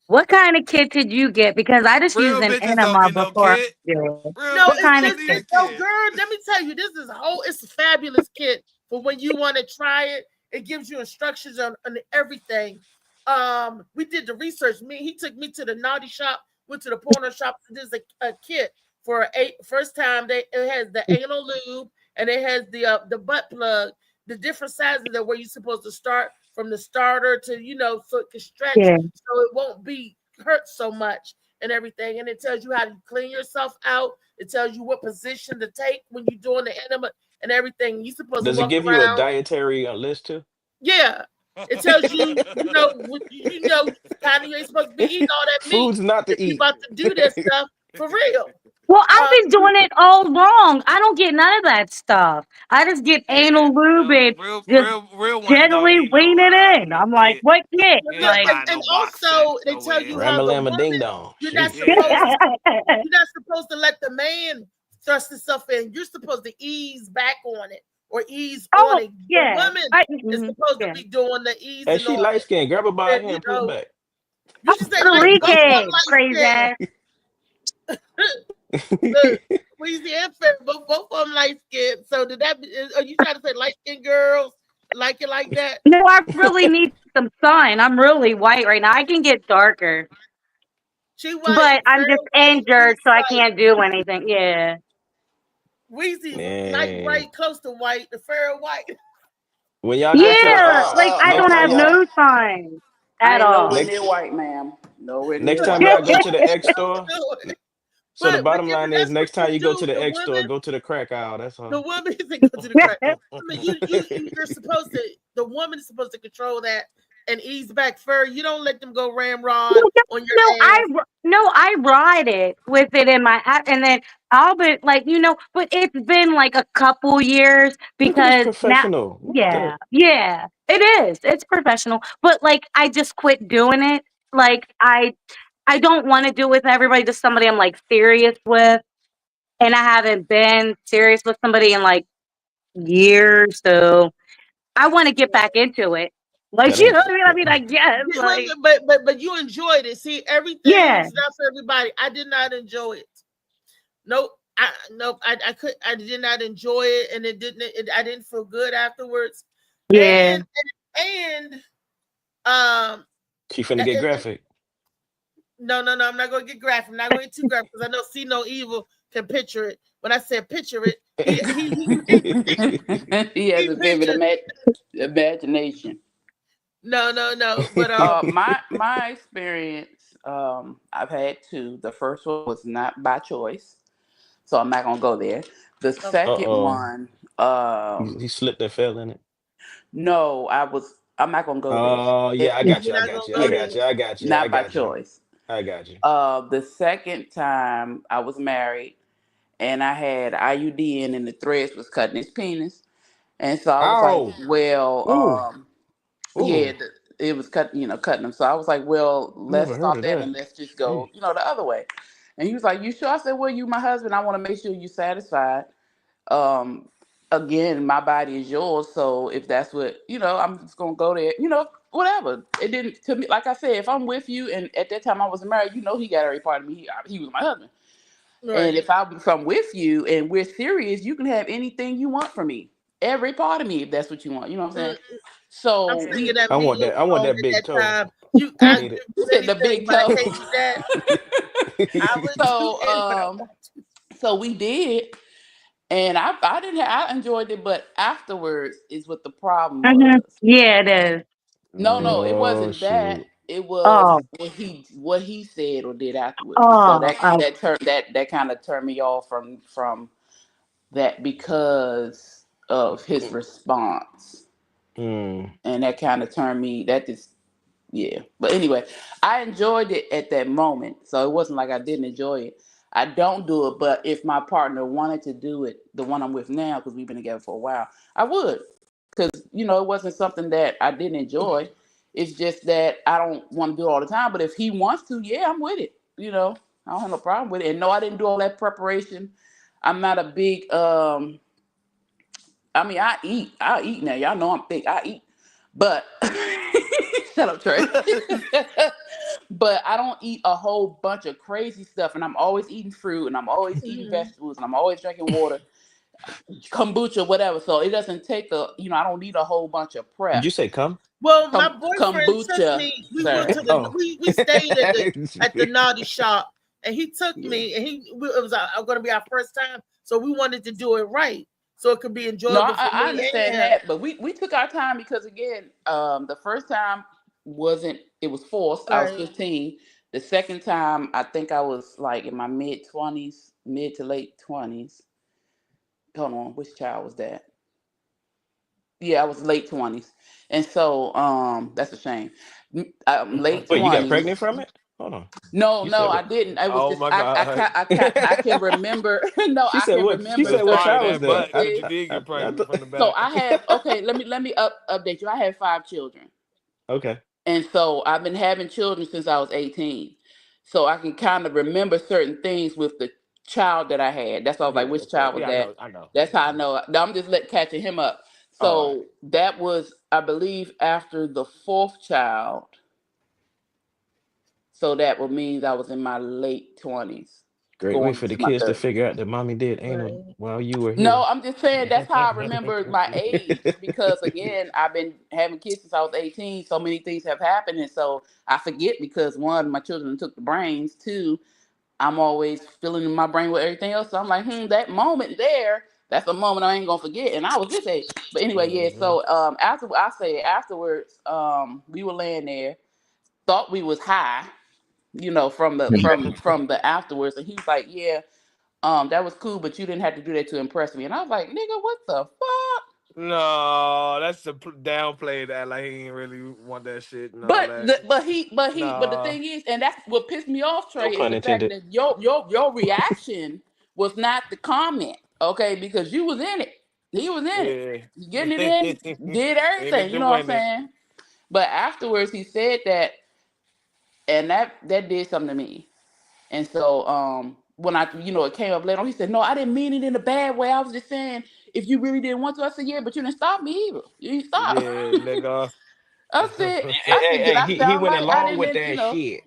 what kind of kit did you get? Because I just used an enema before. What kind of kit? Oh, girl, let me tell you, it's a fabulous kit for when you want to try it. It gives you instructions on everything. We did the research. He took me to the naughty shop, went to the porno shop. There's a kit for first time. It has the anal lube and it has the butt plug, the different sizes that where you're supposed to start from the starter to so it can stretch, so it won't be hurt so much and everything. And it tells you how to clean yourself out. It tells you what position to take when you're doing the enema and everything. You're supposed Does to it walk give around. you a dietary list too? Yeah. It tells you, kind of you ain't supposed to be eating all that meat. Foods not to eat. You about to do that stuff for real. Well, I've been doing it all wrong. I don't get none of that stuff. I just get anal lube and real generally wean it in. I'm like, what kit? And also, they tell you how the woman, ding dong. You're not supposed to let the man thrust himself in. You're supposed to ease back on it. Or ease on it. Yeah. The woman is supposed to be doing the ease. And she light skin. Grab her by her hand and pull back. You should say crazy ass. Weezy and Fair, both of them light skin. So are you trying to say light skin girls like it like that? No, I really need some sun. I'm really white right now. I can get darker. But I'm just injured, so I can't do anything. Yeah. Weezy, like right close to white, the fair white. When y'all I don't have no sign at all. Nowhere near white, ma'am. Nowhere near next time y'all go to the X store, So the But bottom line is, that's what next time you go to do. the The X store, women, go to the crack aisle. That's the all. woman isn't go to the crack. I mean, you're supposed to. The woman is supposed to control that and ease back fur. You don't let them go ramrod on your ass. I ride it with it in my app, and then I'll be like, but it's been like a couple years Look at this because now, professional. What the? yeah, it is. It's professional, but like I just quit doing it. Like I don't want to do it with everybody. Just somebody I'm like serious with, and I haven't been serious with somebody in like years, so I want to get back into it. Like That ain't. what I mean? I mean, I guess like But you enjoyed it. See, everything yeah. is not for everybody. I did not enjoy it. Nope. I did not enjoy it, and I didn't feel good afterwards. Yeah. And She finna get graphic. No, I'm not going to get graphic. I'm not going to get too graphic because I know See No Evil can picture it. When I said picture it, he has a vivid imagination. No. But my experience, I've had two. The first one was not by choice, so I'm not gonna go there. The second one, he slipped and fell in it. No, I'm not gonna go there. Oh yeah, I got you. Not by choice. I got you. The second time I was married, and I had IUD in, and the threads was cutting his penis, and so I was like, well, yeah, it was cutting him. So I was like, well, let's stop that and let's just go, the other way. And he was like, you sure? I said, well, you my husband. I want to make sure you're satisfied. Again, my body is yours. So if that's what, I'm just going to go there, whatever. It didn't, to me, like I said, if I'm with you, and at that time I was married, he got every part of me. He was my husband. Right. And if I'm with you and we're serious, you can have anything you want from me. Every part of me, if that's what you want. You know what I'm saying? So I want that big toe. You said the big toe. So we did, and I enjoyed it, but afterwards is what the problem was. Yeah, it is. No, it wasn't that. It was what he said or did afterwards. So that kind of turned me off from that because of his response. And that kind of turned me, but anyway, I enjoyed it at that moment, so it wasn't like I didn't enjoy it. I don't do it, but if my partner wanted to do it, the one I'm with now, because we've been together for a while, I would, because it wasn't something that I didn't enjoy. It's just that I don't want to do it all the time, but if he wants to, yeah, I'm with it. I don't have no problem with it. And no, I didn't do all that preparation. I'm not a big I eat now. Y'all know I'm big. I eat. But shut up, Trey. But I don't eat a whole bunch of crazy stuff. And I'm always eating fruit, and I'm always eating vegetables, and I'm always drinking water, kombucha, whatever. So it doesn't take I don't need a whole bunch of prep. Did you say cum? Well, my boyfriend took me. We went to we stayed at the naughty shop, and he took me, and it was going to be our first time, so we wanted to do it right, so it could be enjoyable. No, I understand that, but we took our time because again, the first time it was forced. Right. I was 15. The second time, I think I was like in my mid to late 20s. Hold on, which child was that? Yeah, I was late 20s. And so that's a shame. Late 20s. Wait, you got pregnant from it? Hold on. No, I didn't. I was I can remember. No, she said what? She said what child was that? You did get pregnant from the back. So I have let me update you. I have 5 children. Okay. And so I've been having children since I was 18. So I can kind of remember certain things with the child that I had. That's why I was like, which child was that? I know. That's how I know. Now I'm just catching him up. So that was, I believe, after the 4th child. So that would mean I was in my late 20s. Great way for the kids to figure out that mommy did anal while you were here. No, I'm just saying that's how I remember my age, because again, I've been having kids since I was 18. So many things have happened, and so I forget because 1, my children took the brains. 2, I'm always filling in my brain with everything else. So I'm like, that moment there, that's a moment I ain't gonna forget. And I was this age. But anyway, yeah. So afterwards, we were laying there, thought we was high. you know, from the afterwards, and he was like, yeah, that was cool, but you didn't have to do that to impress me. And I was like, nigga, what the fuck? No, that's a downplay that like he ain't really want that shit. No, But the thing is, and that's what pissed me off, Trey, is the fact that your reaction was not the comment, okay? Because you was in it, he was in it, getting it in, did everything, you know what I'm saying? But afterwards, he said that, and that did something to me. And so, when it came up later on, he said, "No, I didn't mean it in a bad way. I was just saying, if you really didn't want to." I said, "Yeah, but you didn't stop me either. You didn't stop." Yeah, nigga. I said, he went along with that shit.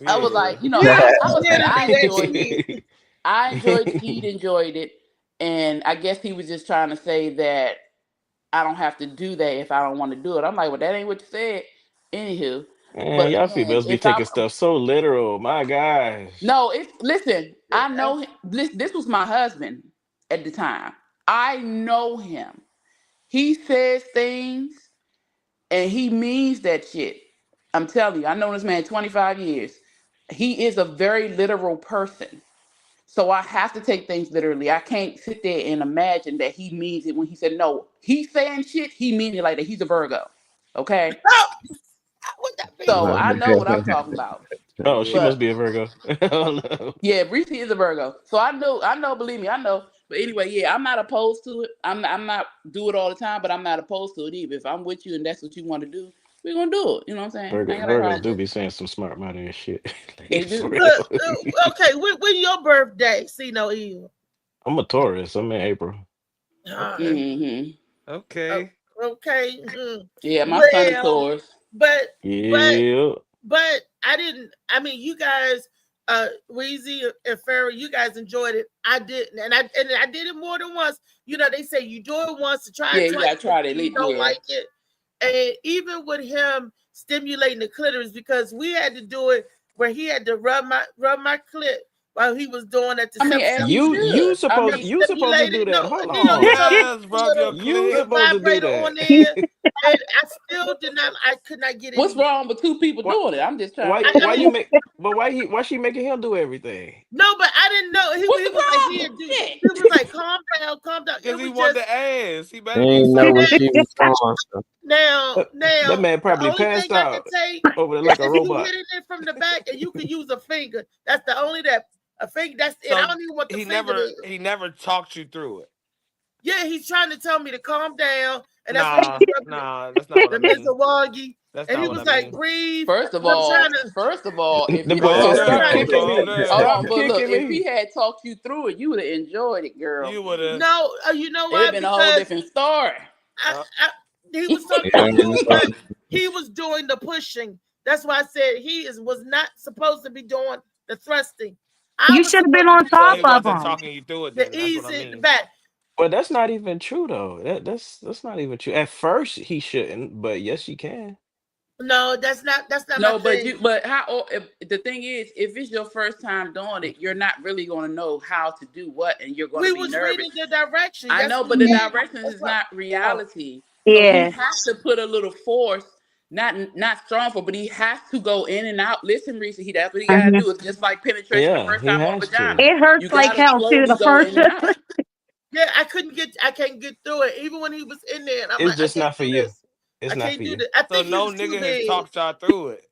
I was like, I enjoyed it. I enjoyed it. He enjoyed it, and I guess he was just trying to say that I don't have to do that if I don't want to do it. I'm like, well, that ain't what you said. Anywho. Man, y'all females be taking stuff so literal. My gosh. No, listen, I know him. This was my husband at the time. I know him. He says things and he means that shit. I'm telling you, I know this man 25 years. He is a very literal person. So I have to take things literally. I can't sit there and imagine that he means it when he said no. He's saying shit, he means it like that. He's a Virgo. Okay? So I know what I'm talking about. Oh, she must be a Virgo. Oh, no. Yeah, Reese is a Virgo. So I know, believe me, I know. But anyway, yeah, I'm not opposed to it. I'm not do it all the time, but I'm not opposed to it either. If I'm with you and that's what you want to do, we're gonna do it. You know what I'm saying? Virgos do be saying some smart money and shit. They do. Okay, when your birthday? See no evil. I'm a Taurus. I'm in April. Mm-hmm. Okay. Okay. Yeah, my son is Taurus. But I didn't. I mean, you guys, Weezy and Farrah, you guys enjoyed it. I didn't, and I did it more than once. You know, they say you do it once to try. Yeah, you gotta try it. You don't like it, and even with him stimulating the clitoris, because we had to do it where he had to rub my clit while he was doing it. You supposed to do that. Hold on. You supposed to do that. On there, and I still did not. I could not get it. What's wrong with two people doing it? I'm just trying. Why she making him do everything? No, but I didn't know. He was like, calm down. Because he wanted the ass. He better know what she was doing. Now, that man probably passed out over there like a robot. You hitting it from the back, and you could use a finger. That's the only a finger. That's it. I don't even want the finger. He never talked you through it. Yeah, he's trying to tell me to calm down, and that's not what the Mr. Woggy. And he was like, breathe. First of all, if he had talked you through it, you would have enjoyed it, girl. You would have. No, you know what? It'd been a whole different story. He was he was doing the pushing. That's why I said was not supposed to be doing the thrusting. You should have been on top of him. Talking you through it. The easy in the back. Well, that's not even true though. That's not even true. At first, he shouldn't, but yes, you can. No, that's not. No, but how? The thing is, if it's your first time doing it, you're not really going to know how to do what, and you're going to be nervous. We was reading the directions. I know, but the directions is not reality. Yeah, so he has to put a little force. Not strong for, but he has to go in and out. Listen, Reese, that's what he gotta do. It's just like penetration the first time on vagina. It hurts like hell too. The first. Yeah, I can't get through it. Even when he was in there, and it's just not for you. It's not for you. I think so no nigga has talked y'all through it.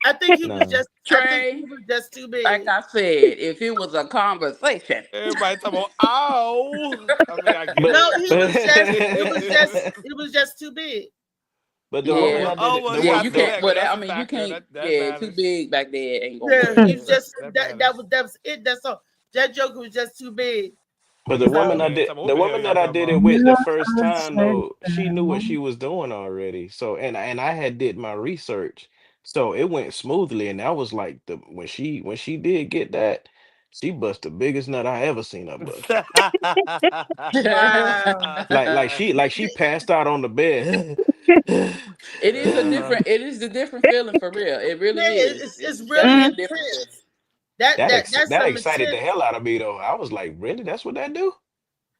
I think he was just Trey. He was just too big. Like I said, if it was a conversation, everybody talking about ow. It was just too big. But the woman you can't. Well, I mean, you can't. Yeah, too big back there ain't going. Yeah, he's just that was it. That's all. That joke was just too big. But the woman that I did it with the first time though, she knew what she was doing already. So and I had did my research, so it went smoothly. And that was like when she did get that, she bust the biggest nut I ever seen her bust. like she passed out on the bed. It is a different feeling for real. It really is. It's really different. That excited the hell out of me though. I was like, really? That's what that do?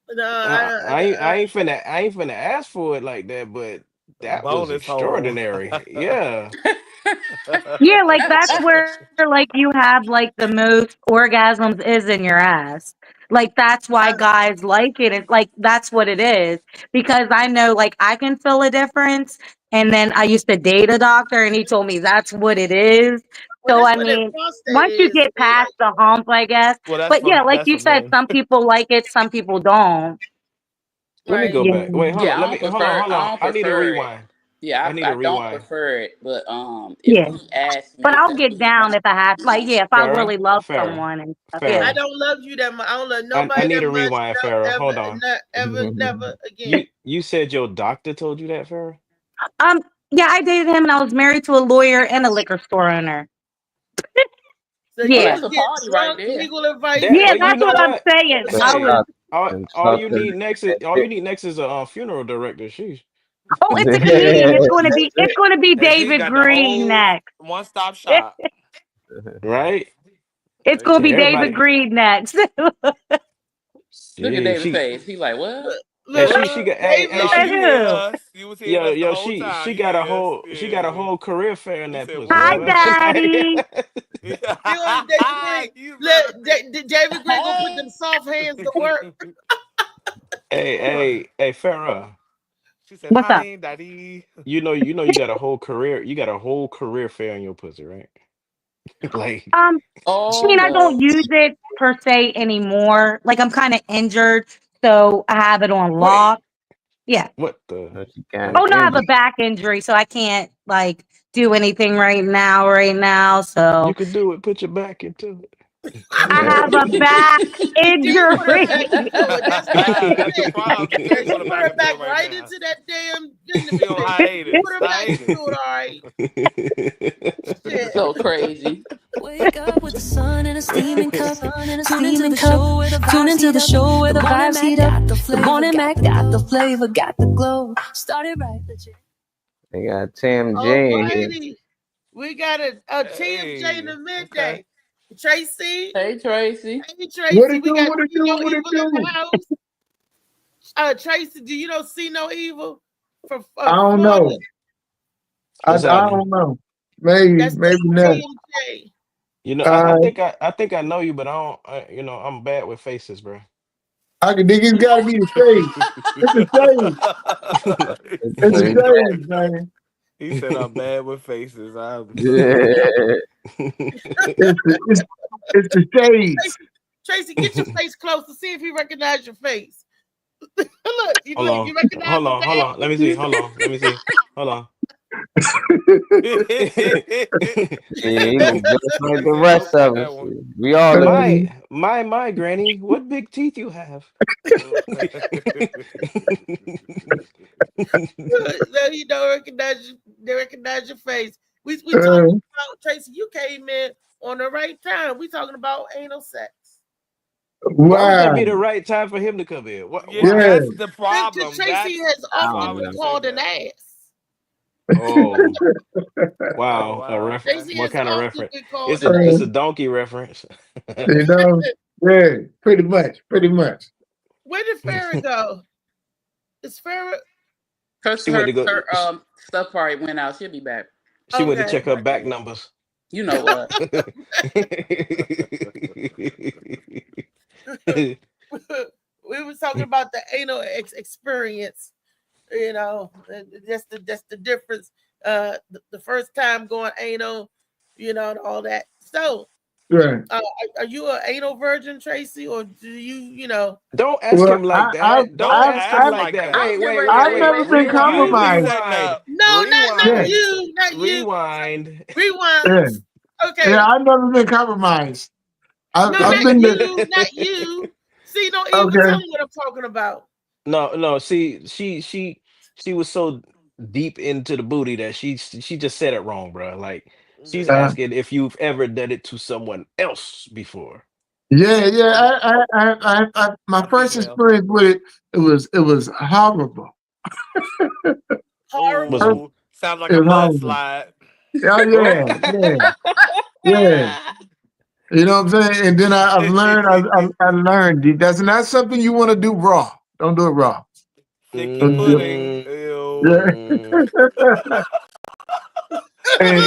No, I ain't finna ask for it like that, but that was extraordinary. Yeah. Yeah, like that's where like you have like the most orgasms is in your ass. Like that's why guys like it. It's like that's what it is. Because I know like I can feel a difference. And then I used to date a doctor and he told me that's what it is. Well, So that's I what that mean, prostate once you is. get past the hump, I guess. Well, that's But yeah, like that's you for said, men. some people like it, some people don't. Let me go Yeah. back. Wait, hold Yeah, on. I Let me don't hold on, prefer. hold I on. don't I need a prefer it. rewind. Yeah, I need I a don't rewind. prefer it. But if Yeah. he asked me But if I'll that's what get he down wanted, if I have like yeah, if I really love someone and stuff. Yeah. I Yeah. don't love you that much. I don't love I nobody need that a much. rewind, Farrah. Hold Ever, on. never again. You said your doctor told you that, Farrah? Yeah, I dated him and I was married to a lawyer and a liquor store owner. So Oh, you Yeah. that's was a getting party right drunk there. legal advice. That, Yeah, well, you that's know what I'm what? saying. I Hey, was all you need next is a funeral director. Sheesh. oh, it's a comedian. It's gonna be And she David got the Green whole next. one-stop shop. Right? It's gonna be Everybody. David Green next. Look at Yeah, David's she face. He like, what? and Look, she got David, No, she you hear us. You was hearing us the yo whole time. she You got a hear us. whole career fair in He that said, pussy, Hi, what? boy. Daddy. you know David Green. You Look, David Green gonna put them soft hands to work. hey, Farrah. She said, What's up? hi, daddy. You know you got a whole career fair in your pussy, right? Like I Oh mean, I don't no. use it per se anymore. Like I'm kind of injured, so I have it on wait, lock. Yeah. what the Oh no, I have a back injury, so I can't like do anything right now. you So could do it, put your back into it. I have a back You put her injury. back into it. That's That's the problem. She can't She put her put her back back into it right right now. into that damn She on hiatus. Put her back into it, all right. Shit. So crazy. Wake up with the sun in a steaming cup. Tune into the show where the vibes heat up. The morning Mac got the flavor, got the glow. Started right, legit. They got Tim J in here. Alrighty. We got a TMJ in the midday. Tracy. Hey Tracy. Hey Tracy. What it We do? got What it See do? No What it Evil in do? the house. Tracy, do you know See No Evil? From I don't Florida? know. I What's happening? don't know. Maybe That's not. TMJ. You know, I think I know you, but I'm bad with faces, bro. I can think it's gotta be the face. It's the face. It's the face, man. He said I'm bad with faces. It's the shades. Tracy, get your face close to see if he recognizes your face. Look, you recognize Hold on. Let me see. Hold on. Yeah, he was just like the rest of us. We all my granny, what big teeth you have? No, you don't recognize your face. We talking about Tracy. You came in on the right time. We talking about anal sex. Why would that Wow. be the right time for him to come in? Yeah, that's the problem. Because Tracy has often been called an ass. Oh, wow. wow. A reference. Tracy What has kind of often reference? been called It's an a ass. donkey reference. You know? Yeah, pretty much. Where did Farrah go? Is Farrah? Her went to go- stuff probably went out. She'll be back. She went to check her back numbers. You know what? We were talking about the anal experience. You know, that's the difference. The first time going anal, you know, and all that. So, Right. are you an anal virgin, Tracy, or do you know? Don't ask him like that. Don't ask him like that. Wait. I've never been compromised. No, not you. Rewind. Yeah. Okay. Yeah, I've never been compromised. I've not been not you. See, don't even tell me what I'm talking about. No. See, she was so deep into the booty that she just said it wrong, bro. Like she's asking if you've ever done it to someone else before. Yeah. I my first experience with it was horrible. Horrible. Sounds like a mudslide. Yeah. You know what I'm saying? And then I've learned. I learned that's not something you want to do raw. Don't do it raw. Sticky pudding. Yeah. and,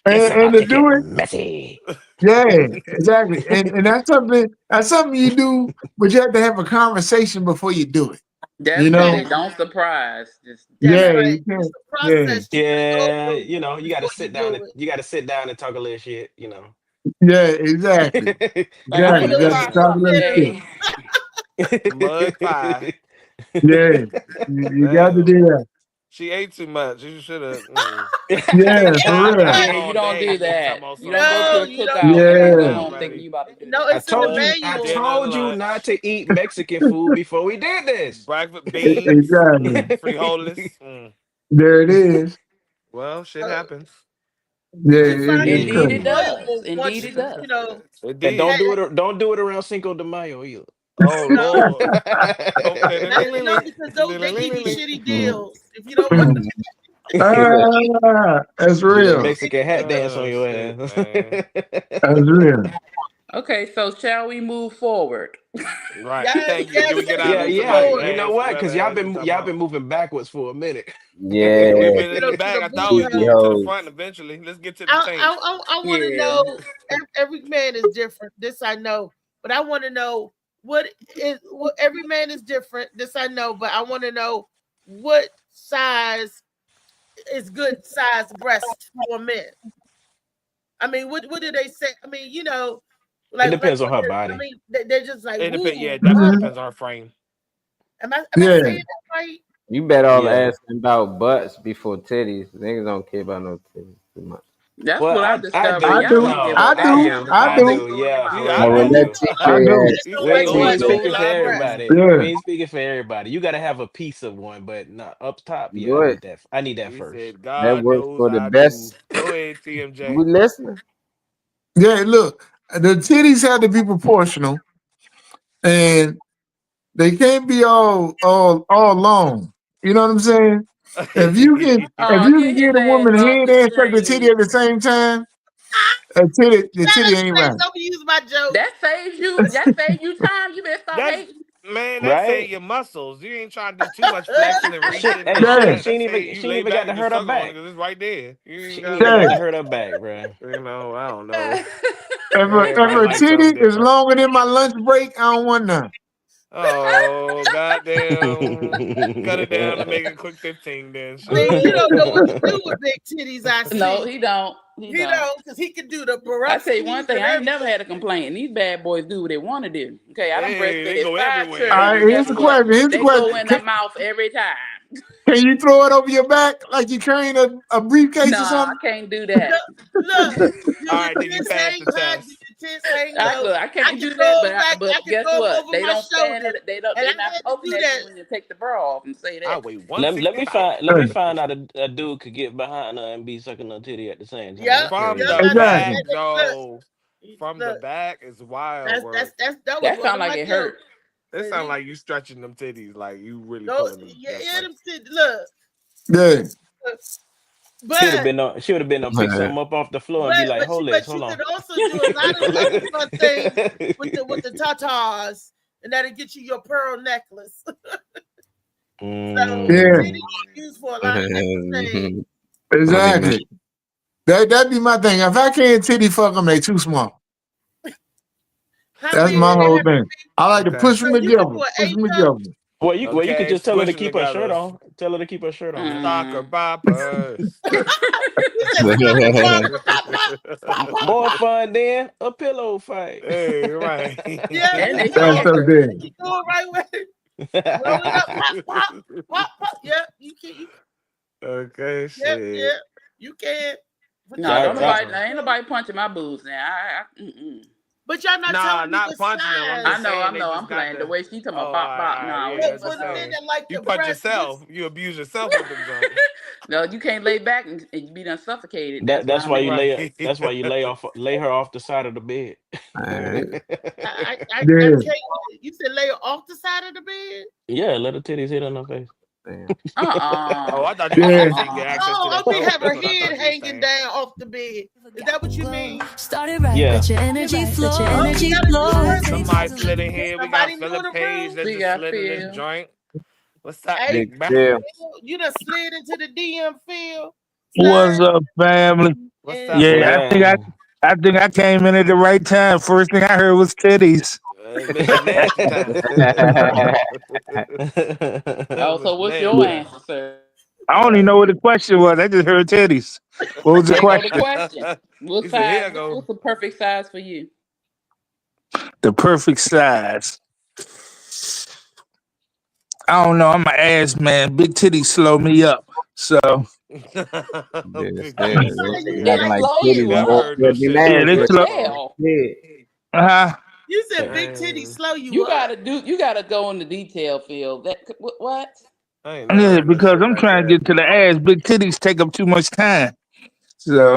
and to do it messy. Yeah, exactly. And that's something you do, but you have to have a conversation before you do it. That's you know? it. Don't surprise. Just Yeah, right. you It's can't. a process. Yeah, you know, you gotta before sit you down do and it. you gotta sit down and talk a little shit, you know. Yeah, exactly. like I'm Exactly. gonna Just try talk a something little shit. today. Mud pie. Yeah, you got to do that. She ate too much. You should have. Yeah, for real. Yeah, you don't do that. You don't go to a you don't cookout do and that. go Yeah. home thinking you about to do No, that. it's in the I manual. told you not to eat Mexican food before we did this. Breakfast beans. Exactly. Frijoles. There it is. Well, shit happens. Yeah, You find it's Indeed, true. it does. enjoyable Indeed, once it does. you know. It And did. don't do it around Cinco de Mayo either. Oh Lord. No, because they give you shitty deals if you don't want That's Do that real. Mexican hat dance on your shit, ass. That's real. Okay, so shall we move forward? Right. Yes, Thank you. yes, Can we get yes, out Yeah, of this? yeah. You know what? Because y'all been moving backwards for a minute. Yeah. We've been in the back. I thought we moved to the front eventually. Let's get to the change. I want to know. Every man is different. This I know, but I want to know what every man is different. This I know, but I want to know what size is good size breast for men. I mean, what do they say? I mean, you know, like It depends on her body. I mean, they're just like, It depends. "Ooh, Yeah, it definitely depends on her frame. Am I saying that right? You better off Yeah. asking about butts before titties. Niggas don't care about no titties too much. That's Well, what I I discovered. do. Y'all don't give a I damn. do. Yeah. for Yeah, real. I when do. that chick I say do. ass, We ain't Those speaking for I do. everybody. Yeah. We ain't speaking for everybody. You gotta have a piece of one, but not up top. Yeah, go ahead. I need that He first. said, That God works knows for the I best. do. Go ahead, TMJ. We listening. Yeah, look, the titties have to be proportional, and they can't be all long. You know what I'm saying? If you can Get get his a ass woman off head the and suck the titty screen. at the same time, the titty ain't right. Don't use my joke. That saves you time. You better stop hating. Man, that Right? say your muscles. You ain't trying to do too much flexing and Shit, reaching. hey, And all Yeah. that. she ain't That say even you lay back got to and hurt just her suck on it back. because it's right there. You She ain't ain't got even got Yeah. to hurt her back, bro. You know, I don't know. If Everybody a likes titty something is different. longer than my lunch break, I don't want none. Oh, goddamn. Cut it down to make it quick 15 then. I mean, you don't know what to do with big titties. I see. No, he don't. He don't, because he can do the baroque. I tell you one thing, I ain't never had a complaint. These bad boys do what they want to do. Okay, I done Hey, they breastfed go 5 everywhere. children. All right, And here's guess the what? question. They go in their mouth every time. Can you throw it over your back like you're carrying a briefcase or No, I something? can't do that. Look, All right, then you pass the test. I can't do that, but guess what? They don't stand it. They're not poking at you when you take the bra off and say that. I weigh Let me 165. find out a dude could get behind her and be sucking her titty at the same time. Yeah, From That's the crazy. back, though. From the back is wild. That sound like it hurt. It sounds like you stretching them titties, like you really Go, pulling them. yeah, them titties. Look. Yeah. But She would have been pick something up off the floor and be like, hold you on. could also do a lot of other fun things with the tatas, and that'll get you your pearl necklace. So titties used for a lot of different things. Exactly. That'd be my thing. If I can't titty fuck them, they too small. That's my whole thing. I like to push them together. Push them together. Well, you could just tell her to squish keep them her shirt together. on. Tell her to keep her shirt on. Soccer boppers. More fun than a pillow fight. Hey, right. Yeah, And they That's so good. you do it right way. Roll it up, pop, pop. Yeah, you can. Okay, Yeah, shit. yeah, you can. No, ain't nobody punching my boobs now. But y'all not telling me the punching them. size. I know. I'm playing the way she talking about bop. No, yeah, For the men that like you the punch breast, yourself. You abuse yourself with them joints. no, you can't lay back and be done suffocated. That's why you right. lay her off the side of the bed. I can't. You said lay her off the side of the bed. Yeah, let her titties hit on her face. Oh, I thought you were saying get access to that. We have her head hanging down off the bed. Is that what you mean? Started right, Yeah. let your energy flow. Somebody slid in here. We got Philip Page that We just got slid in Phil. this joint. What's up, Hey, big man? Phil. You done slid into the DM field. What's up, family? What's up, Yeah, I think I came in at the right time. First thing I heard was titties. Mr. Nasty Time. Oh, so what's your answer, sir? I don't even know what the question was. I just heard titties. What was the There go the question? question. What He said, "Here I size? go." What's the perfect size for you? The perfect size. I don't know. I'm an ass man. Big titties slow me up. So Yes, They slow you up. yeah, they slow. Hell. You said big titty slow you You up. gotta go in the detail field. That what? Yeah, because I'm trying to get to the ass. Big titties take up too much time. So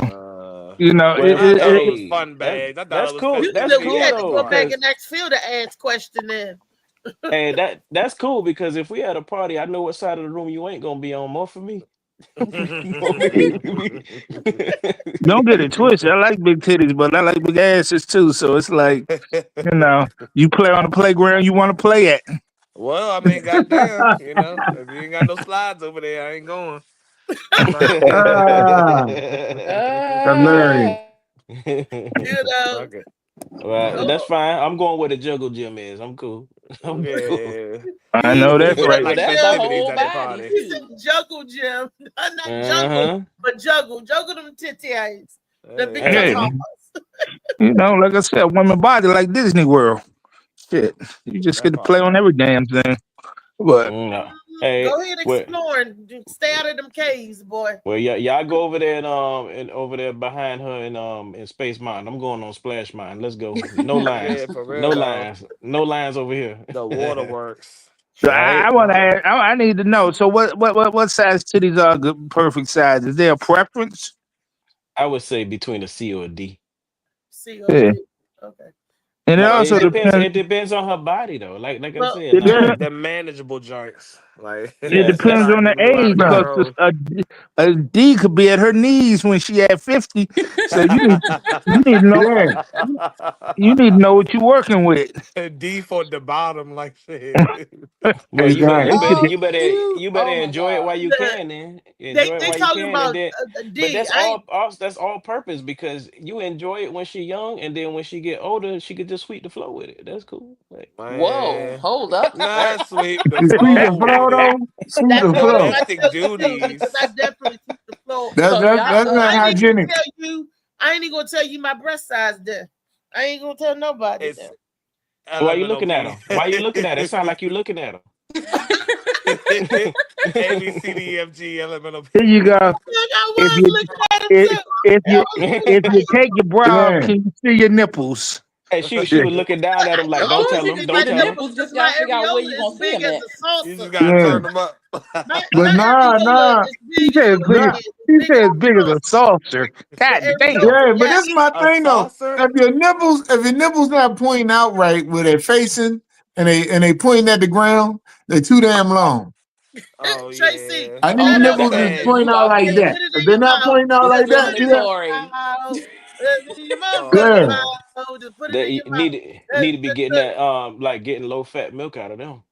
you know, I thought it was fun bags. I thought That's it was cool. You That's said cool we had to though, go back because and ask Phil to ask question then. hey, that's cool because if we had a party, I know what side of the room you ain't gonna be on. More for me. don't get it twisted. I like big titties, but I like big asses too. So it's like, you know, you play on the playground you want to play at. Well, I mean, goddamn, you know, if you ain't got no slides over there, I ain't going. Hilarious. You know. Fuck it. Well, that's fine. I'm going where the juggle gym is. I'm cool. I'm cool. Yeah. I know that's He right. like That's the festivities whole at the body. party. He said juggle gym. Not juggle, but juggle. Juggle them titty eyes. The big Hey, tatas. you know, like I said, women body like Disney World. Shit, you just get to play on every damn thing. But Hey, Go ahead exploring. Stay out of them caves, boy. well, y'all go over there and over there behind her in Space Mountain. I'm going on Splash Mountain. Let's go. No lines. Yeah, for real, No dog. lines. No lines over here. The waterworks. so I want to ask. I need to know. So what size titties are good, perfect size? Is there a preference? I would say between a C or a D. C Yeah. or D. Okay. And it Like, also depends. depends. It depends on her body though. Like I Well, said, The manageable joints. Like It depends not on the getting a lot of age because control. a D could be at her knees when she at 50. So you need to know. You need to know what you're working with. D for the bottom, like shit. Well, you better Oh my enjoy it God. while you can. Then enjoy it They while you talking can, about and then. D. But that's all purpose because you enjoy it when she's young, and then when she get older, she could just sweep the floor with it. That's cool. Like, Whoa, hold up. Not sweep the You sweep the floor floor with it. though. Sweep That's the one of floor. my Domestic duties. because I definitely keep the floor. That's not I ain't even hygienic. tell you. I ain't even gonna tell you my breast size there. I ain't gonna tell nobody It's that. why you looking at LMNOP. her? Why you looking at her? It sound like you looking at her. A B C D E F G L M N O P. Here you go. Look, I If was you looking at him if, too. if you take your bra off, Yeah. can you see your nipples? Hey, she was looking down at him like, As don't long tell as you him, can don't see the tell him. nipples, just My gotta figure out where areola you is gonna see big them as at. a You just salsa. gotta Yeah. turn them up. My But nah. areola is He big as said big. a He big said as as big as a saucer. God the damn. areola. Yeah, but Yeah. this is my A thing though. saucer? If your nipples not pointing out right where they're facing and they pointing at the ground, they're too damn long. Oh Tracy, yeah. I need Oh, nipples that's to Hey. point you out off like Tracy, mute. that. put it If in they're your not mouth. pointing out like that, see that? Discriminatory. Put it in your mouth. Put it in your Yeah. mouth. Just put it in They your mouth. need to be getting that like getting low fat milk out of them.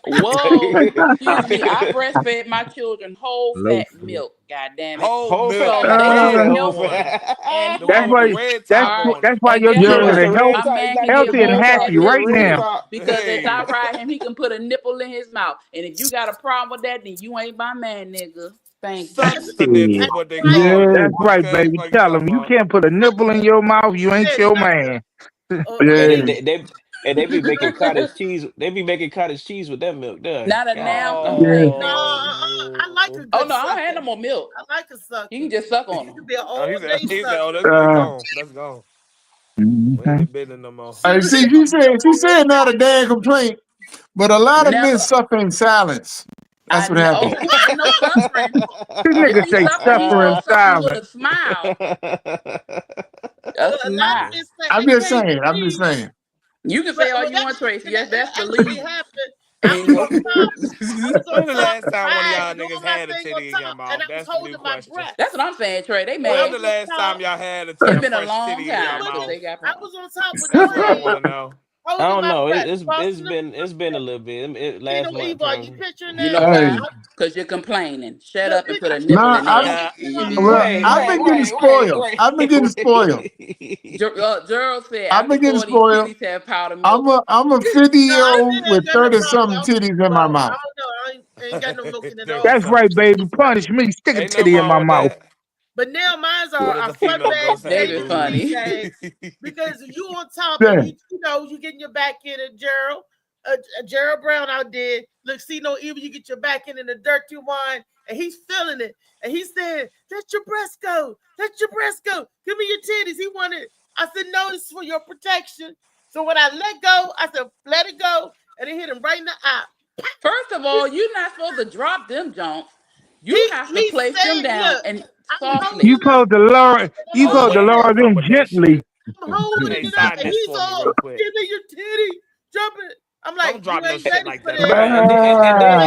Whoa, excuse me. I breastfed my children whole fat milk. God damn it. Whole Whole milk. fat. So The they red are top Whole healthy one. fat. and The one That's with the why. happy. red That's top All right. on it. why And your guess Yeah. It's what? children the are red My healthy, top. You man gotta can get get the healthy and red whole top. happy fat Get the right milk red now. too. top. Because if I Hey. ride him, he can put a nipple in his mouth. And if you got a problem with that, then you ain't my man, nigga. Thank you. Sustenance is what they call it. That's Yeah. right, Okay? baby. Like you Tell talking them you about. can't put a nipple in your mouth. You ain't your man. And Yeah. they be making cottage cheese. They be making cottage cheese with that milk there. Not a damn Yeah. thing, No, nigga. I like a Oh good no, I don't have sucker. no more milk. I like a sucker. You can just suck on It them. could be an Oh, all day he said, sucker. oh, that's gone. That's gone. We ain't Mhm. in business no more. I see. She said not a damn complaint, but a lot of men Never. suffer in silence. That's I what know. happens. Ain't no suffering. This If nigga you say suffering, you suffer gonna in suffer with silence. a smile. A A lot of smile. men say I'm they just can't saying. I'm just breathe. saying. You can But say all well, you want, Tracy. Yes, that's that actually believe. happened. I was on top. I was on When the top, last time one of y'all riding, doing niggas my had a thing on titty in your top, and mouth? I was That's the new holding my question. breath. That's what I'm saying, Trey. They I When mad. the was on last top. time y'all had It's a been a fresh long titty in your time With since mouth? they got I problems. was on top with the That's what I thing. want to know. I don't know. It's been a little bit. Last month. Evil, are you picturing that? You know why? Because you're complaining. Shut up and put a nipple Nah, in there. I've been getting spoiled. I've been getting spoiled. Gerald said, I've been getting after 40, spoiled. titties have powder milk. I'm a 50-year-old with 30-something titties in my mouth. I ain't got no milk in it all. That's right, baby. Punish me. Stick a titty in my mouth. But now mine's are front bags, Very funny. because you on top, Yeah. and you getting your back in it, Gerald. Gerald Brown out there. Look, see no evil. You get your back in the dirty wine, and he's feeling it, and he's saying, "Let your breast go. Let your breast go. Give me your titties." He wanted. I said, "No, this is for your protection." So when I let go, I said, "Let it go," and it hit him right in the eye. First of all, you're not supposed to drop them Jones. You have to place them down and softly. You supposed to lower them gently. I'm holding it up, and he's all, "Give me your titty, jump it." I'm like, Don't drop "You no ain't shit ready like for that.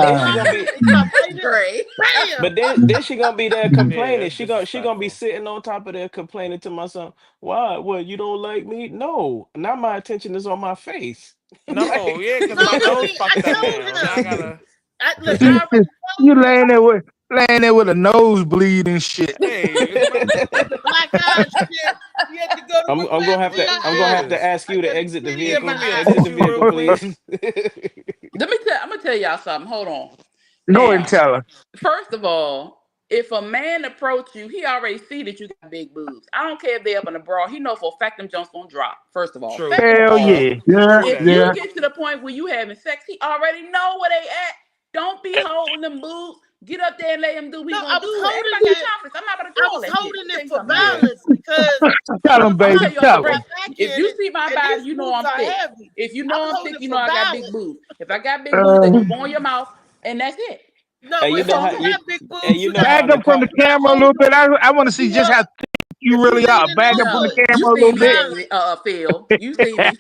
But then she gonna be there complaining. She gonna be sitting on top of there complaining to my son. Why? What? You don't like me? No. Now my attention is on my face. No, yeah, because my nose fucked up now. Now I gotta. You laying there with a nosebleed and shit. Black eye shit. You had to go to I'm gonna have to ask you to exit the vehicle. Exit the vehicle, please. I'm gonna tell y'all something. Hold on. Go and tell her. First of all, if a man approach you, he already see that you got big boobs. I don't care if they up in a bra. He know for a fact them Jones gonna drop. First of all, Hell if yeah. you get to the point where you having sex, he already know where they at. Don't be holding them boobs. Get up there and let him do what he gonna do. Everybody got confidence. I'm not gonna I call was that holding shit. it for balance because Tell him, baby. Tell him. if you see my body, you know I'm thick. heavy. If you know I'm thick, you know I got big boobs. If I got big Uh, boobs, then you go in your mouth, and that's it. No, Hey, you if know you how have big boobs, you know Back how up from the camera a little bit. I want to see just how thick you really are. Back up from the camera a You little see bit. me, Phil. You see me.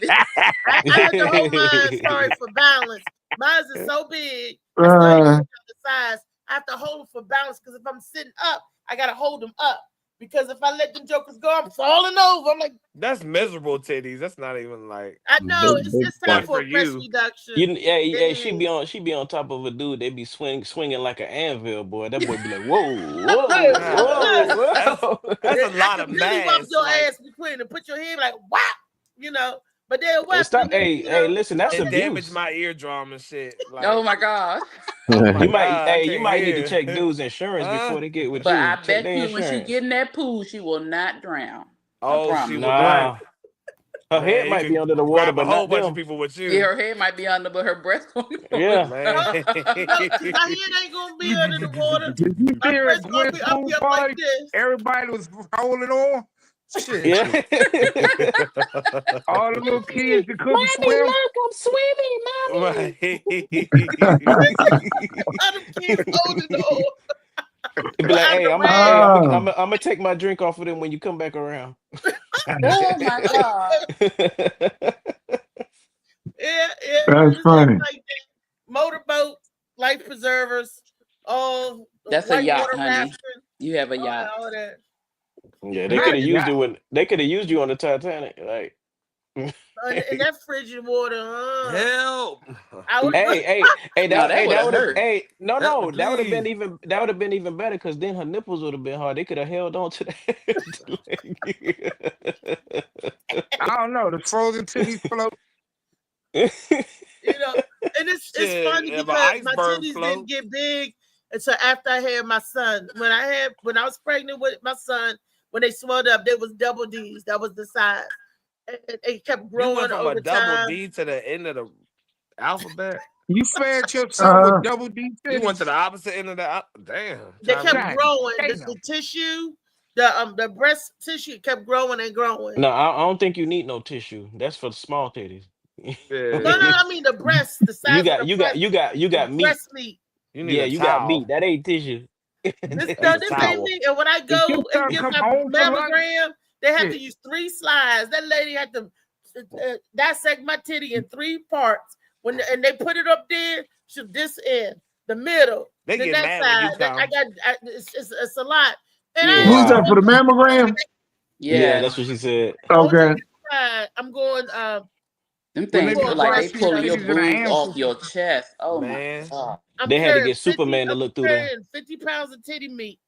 I had to hold mine, sorry, for balance. Mine is so big. I Uh, still ain't the size. I have to hold them for balance because if I'm sitting up, I gotta hold them up. Because if I let them jokers go, I'm falling over. I'm like, That's miserable titties. That's not even like. I know it's time Good for for a breast you. reduction. Yeah, she be on top of a dude. They be swinging like an anvil, boy. That boy be like, whoa. That's a lot I of can really whop mass. your Like, ass between and put your head like whap, But they'll whap. Stop. Hey, listen, that's it damaged abuse. my eardrum and shit. Like, Oh my gosh. You might, I you can't might need to hear. check dudes' insurance before they get with But you. I Check bet their you when she insurance. get in that pool, she will not drown. Oh, she will Nah, her Man, head you might could be under the water, grab a but whole not bunch of them. people with you. Yeah, her head might be under, but her breast gonna be Yeah. Man. No, 'cause my head ain't gonna be under the water. Did you My hear breast at gonna Gwen's be up pool here party? like this. Everybody was holding on. Shit. Yeah. All the little kids that couldn't swim. I'm swimming, Right. Other kids holding on. Be like, hey, I'm Oh. gonna take my drink off of them when you come back around. Oh my god. Yeah. That's funny. Like that. Motorboat, life preservers, all. That's a white yacht, water honey. rafting, You have a yacht. all that. Yeah, they could have used you when they could have used you on the Titanic. Like, In that frigid water, Help. I would hey, No, that that would've would have, hurt. no, Help, that would have been please. even better because then her nipples would have been hard. They could have held on to that. I don't know. The frozen titties float. and it's Shit, funny if an because my iceberg titties float. didn't get big until after I had my son. When I was pregnant with my son, when they swelled up, they was double D's. That was the size. And it kept You growing went from over a double time. D to the end of the alphabet. You fed your son with double D You went titties. to the opposite end of the. Damn. They Tyree. kept growing. Damn. The tissue, the breast tissue kept growing and growing. No, I don't think you need no tissue. That's for the small titties. No, I mean the breast, the size of the breast. You got meat. Breast meat. You need Yeah, a you towel. got meat. That ain't tissue. This a ain't towel. me. And when I go your son and get come my home from lunch? mammogram, they have to Yeah. use 3 slides. That lady had to dissect my titty in 3 parts. And they put it up there, this end, the middle, They then get that mad when you side. come. It's a lot. And Yeah. I Who's ain't that for the mammogram? Yeah, Yeah. that's what she said. Okay. I'm going Them things feel like they pulling your titties in an boobs ample. off your chest. Oh Man. my god! They had to get Superman to look through them. 50 pounds of titty meat,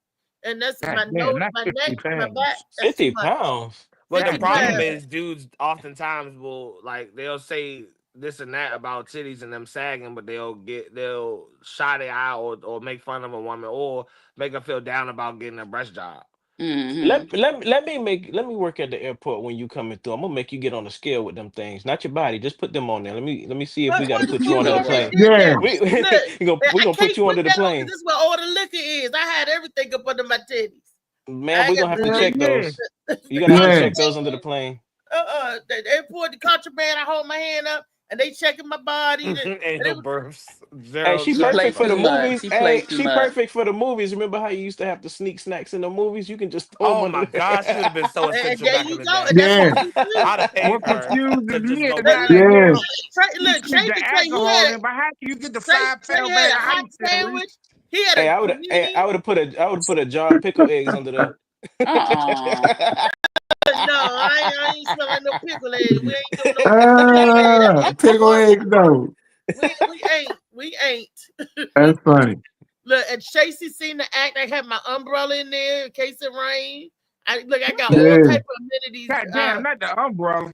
and that's God my damn, nose, not my 50 neck, my pounds. back. That's 50 too much. pounds. But the 50 problem pounds. is, dudes oftentimes will they'll say this and that about titties and them sagging, but they'll shy their eye or make fun of a woman or make her feel down about getting a breast job. Mm-hmm. Let me work at the airport when you coming through. I'm gonna make you get on the scale with them things, not your body. Just put them on there. Let me see if we got to put you under the plane. Yeah. We gonna put you under the plane. This is where all the liquor is. I had everything up under my titties. Man, we're gonna have to check those. You gotta have to check those under the plane. The airport, the contraband. I hold my hand up and they checking my body. Ain't no births. Hey, she perfect for the movies. Hey, she perfect for the movies. Remember how you used to have to sneak snacks in the movies? You can just throw them under my gosh, she would have been so essential back in the day. Yeah. I'd have paid What her confused to me just is go how with they it. get Look, Trey the can tell you alcohol had in, but how can you get the Trey 5 pound had bag a of hot ice? sandwich. He had Hey, a I would have put a jar of pickle eggs under there. No, I ain't smelling no pickle egg. We ain't doing no pickle egg though. We ain't. That's funny. Look, and Chasey seen the act. I had my umbrella in there in case it rained. I got all Yeah. type of amenities. God damn, not the umbrella.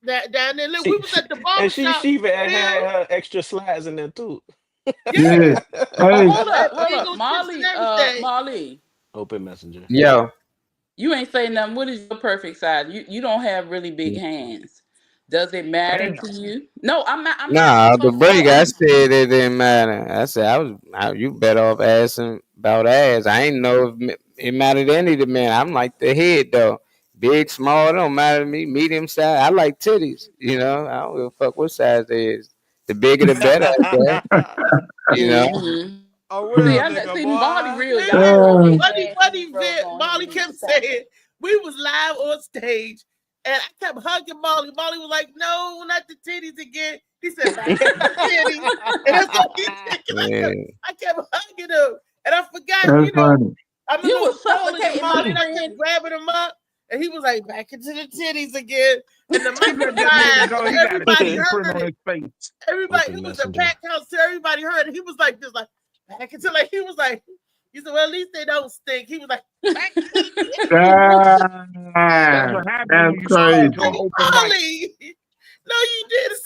That down there. Look, we was at the And she barbershop. even had her extra slides in there too. Yeah. Hey. Hold up, Molly. Open messenger. Yo. You ain't saying nothing. What is your perfect size? You don't have really big hands. Does it matter to you? No, I'm not. Nah, the break. I said it didn't matter. I said you better off asking about ass. I ain't know if it mattered to any of the men. I'm like the head though. Big, small, it don't matter to me. Medium size. I like titties. You know, I don't give a fuck what size they is. The bigger the better. I guess. You know. See, Molly real. Y'all Molly kept saying we was live on stage, and I kept hugging Molly. Molly was like, "No, not the titties again." He said, "Back to the titties," and that's what he did. I kept hugging him, and I forgot. That's funny. I'm a little suffocating Molly, and I kept grabbing him up, and he was like, "Back into the titties again." And the microphone, everybody heard it. Everybody, it was a packed house, so everybody heard it. He was like this, like. Back into he was like, he said, well, at least they don't stink. He was like, back to the That's crazy. Molly. No, you didn't.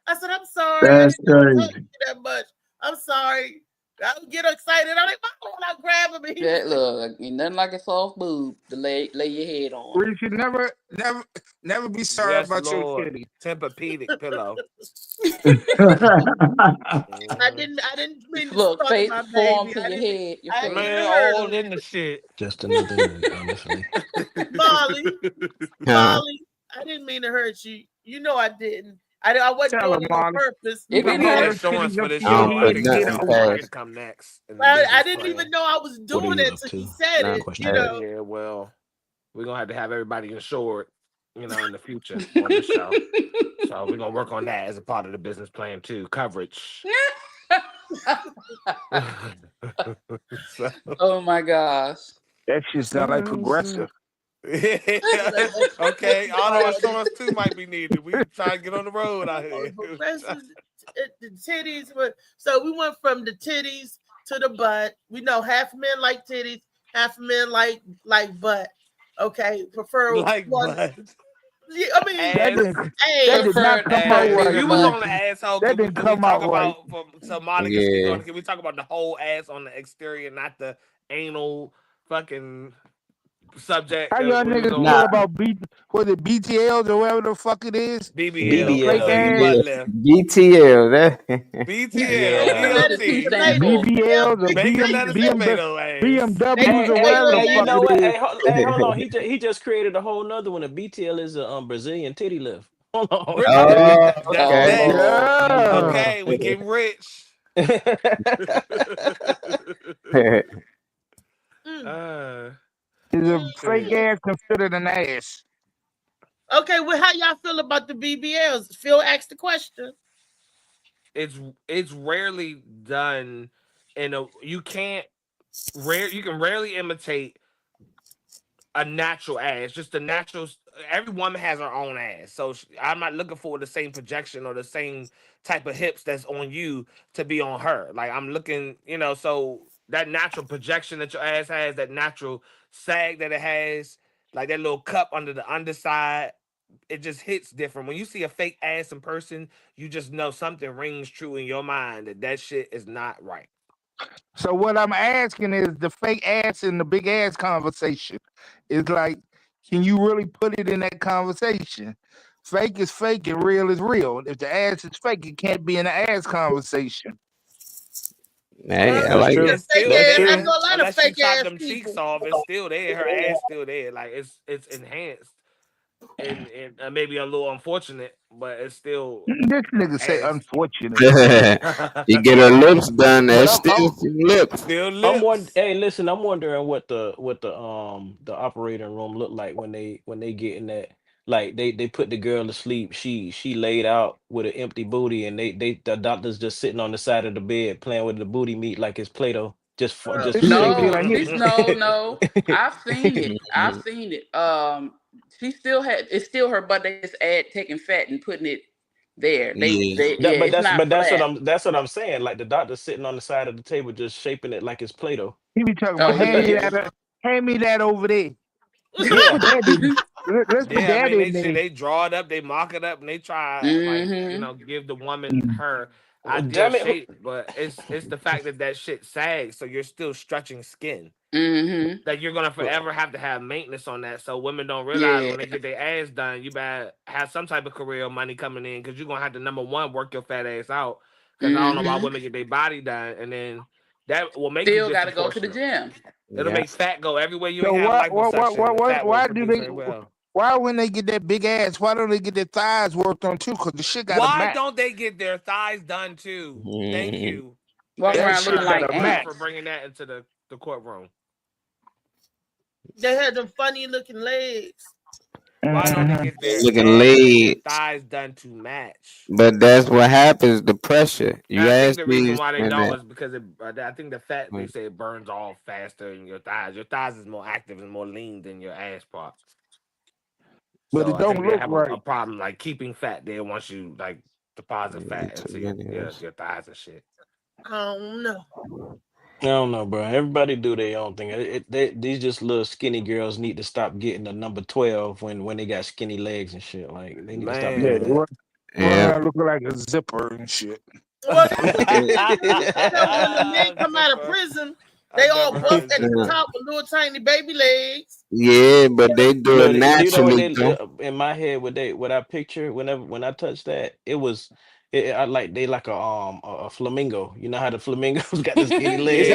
I said, I'm sorry. That's I didn't crazy. hug you that much. I'm sorry. I would get excited. I'm like, why don't I grab him? That look, ain't nothing like a soft boob to lay your head on. We should never be sorry about your kitty. Tempur-Pedic pillow. I didn't mean to look, face my form baby. to your head. Your face. Man, all in the shit. Just another night, honestly. Molly, I didn't mean to hurt you. You know I didn't. I wasn't doing it on purpose. It didn't have insurance for this show. I can come next. I didn't even know I was doing it until he said it. You know. Yeah, well, we're gonna have to have everybody insured, in the future on this show. So we're gonna work on that as a part of the business plan too. Coverage. Oh my gosh. That shit sound like Progressive. Okay, auto insurance too might be needed. We try to get on the road out here. The titties were so we went from the titties to the butt. We know half men like titties, half men like butt. Okay, prefer like butt. Yeah, I mean, that did not come out right. You was on the asshole. That didn't come out right. So Monica speak on it. Can we talk about the whole ass on the exterior, not the anal fucking subject? How y'all niggas feel about BTLs or whatever the fuck it is? BTL. BBLs or BMWs or whatever the fuck you know what? it is. Hey, hold on. He just created a whole nother one. A BTL is a Brazilian titty lift. Hold on. Okay, we getting rich. Is a fake ass considered an ass? Okay, well, how y'all feel about the BBLs? Phil asked the question. It's rarely done you can rarely imitate a natural ass, just the natural. Every woman has her own ass, so I'm not looking for the same projection or the same type of hips that's on you to be on her. Like I'm looking, so that natural projection that your ass has, that natural sag that it has, like that little cup under the underside, it just hits different. When you see a fake ass in person, you just know something rings true in your mind that shit is not right. So what I'm asking is the fake ass and the big ass conversation. Is like, can you really put it in that conversation? Fake is fake and real is real. If the ass is fake, it can't be in the ass conversation. Hey, I like It's still That's there. true. I know a lot of Unless you fake chop ass them people. cheeks off, it's still there. Her ass still there. Like it's enhanced. And maybe a little unfortunate, but it's still. This nigga say unfortunate. You get her lips done. That's still some lips. Still lips. Hey, listen, I'm wondering what the operating room looked like when they get in that. Like they put the girl to sleep. She laid out with an empty booty, and the doctor's just sitting on the side of the bed playing with the booty meat like it's Play-Doh. Just No. I've seen it. I've seen it. It's still her butt. They just taking fat and putting it there. That's what I'm saying. Like the doctor's sitting on the side of the table, just shaping it like it's Play-Doh. He be talking about hand me that over there. Let's put that in there. They draw it up, they mock it up, and they try give the woman her ideal Damn it. shape. But it's the fact that shit sags, so you're still stretching skin. That you're gonna forever have to have maintenance on that. So women don't realize when they get their ass done, you better have some type of career money coming in, because you're gonna have to, number one, work your fat ass out. Because I don't know why women get their body done, and then that will make still you got to go to the gym. It'll make fat go everywhere you So ain't have liposuction. why do they? Why when they get that big ass? Why don't they get their thighs worked on too? Because the shit got Why a match. don't they get their thighs done too? Thank you. Walk around looking like ants. For bringing that into the courtroom. They had them funny looking legs. Why don't they get their looking legs, thighs done to match? But that's what happens. The pressure. You I think ask the me, reason why they don't is because I think the fat, they say, it burns off faster in your thighs. Your thighs is more active and more lean than your ass part. But so it don't look have right. a problem like keeping fat there once you like deposit fat into your thighs and shit. I don't know. I don't know, bro. Everybody do their own thing. These just little skinny girls need to stop getting the number 12 when they got skinny legs and shit. Like they need to stop doing that. Yeah, looking like a zipper and shit. Well, when the men come out of prison, they all buff at the top with little tiny baby legs. Yeah, but they do it naturally. In my head, what I picture when I touch that, it was. I like they like a flamingo. You know how the flamingos got the skinny legs.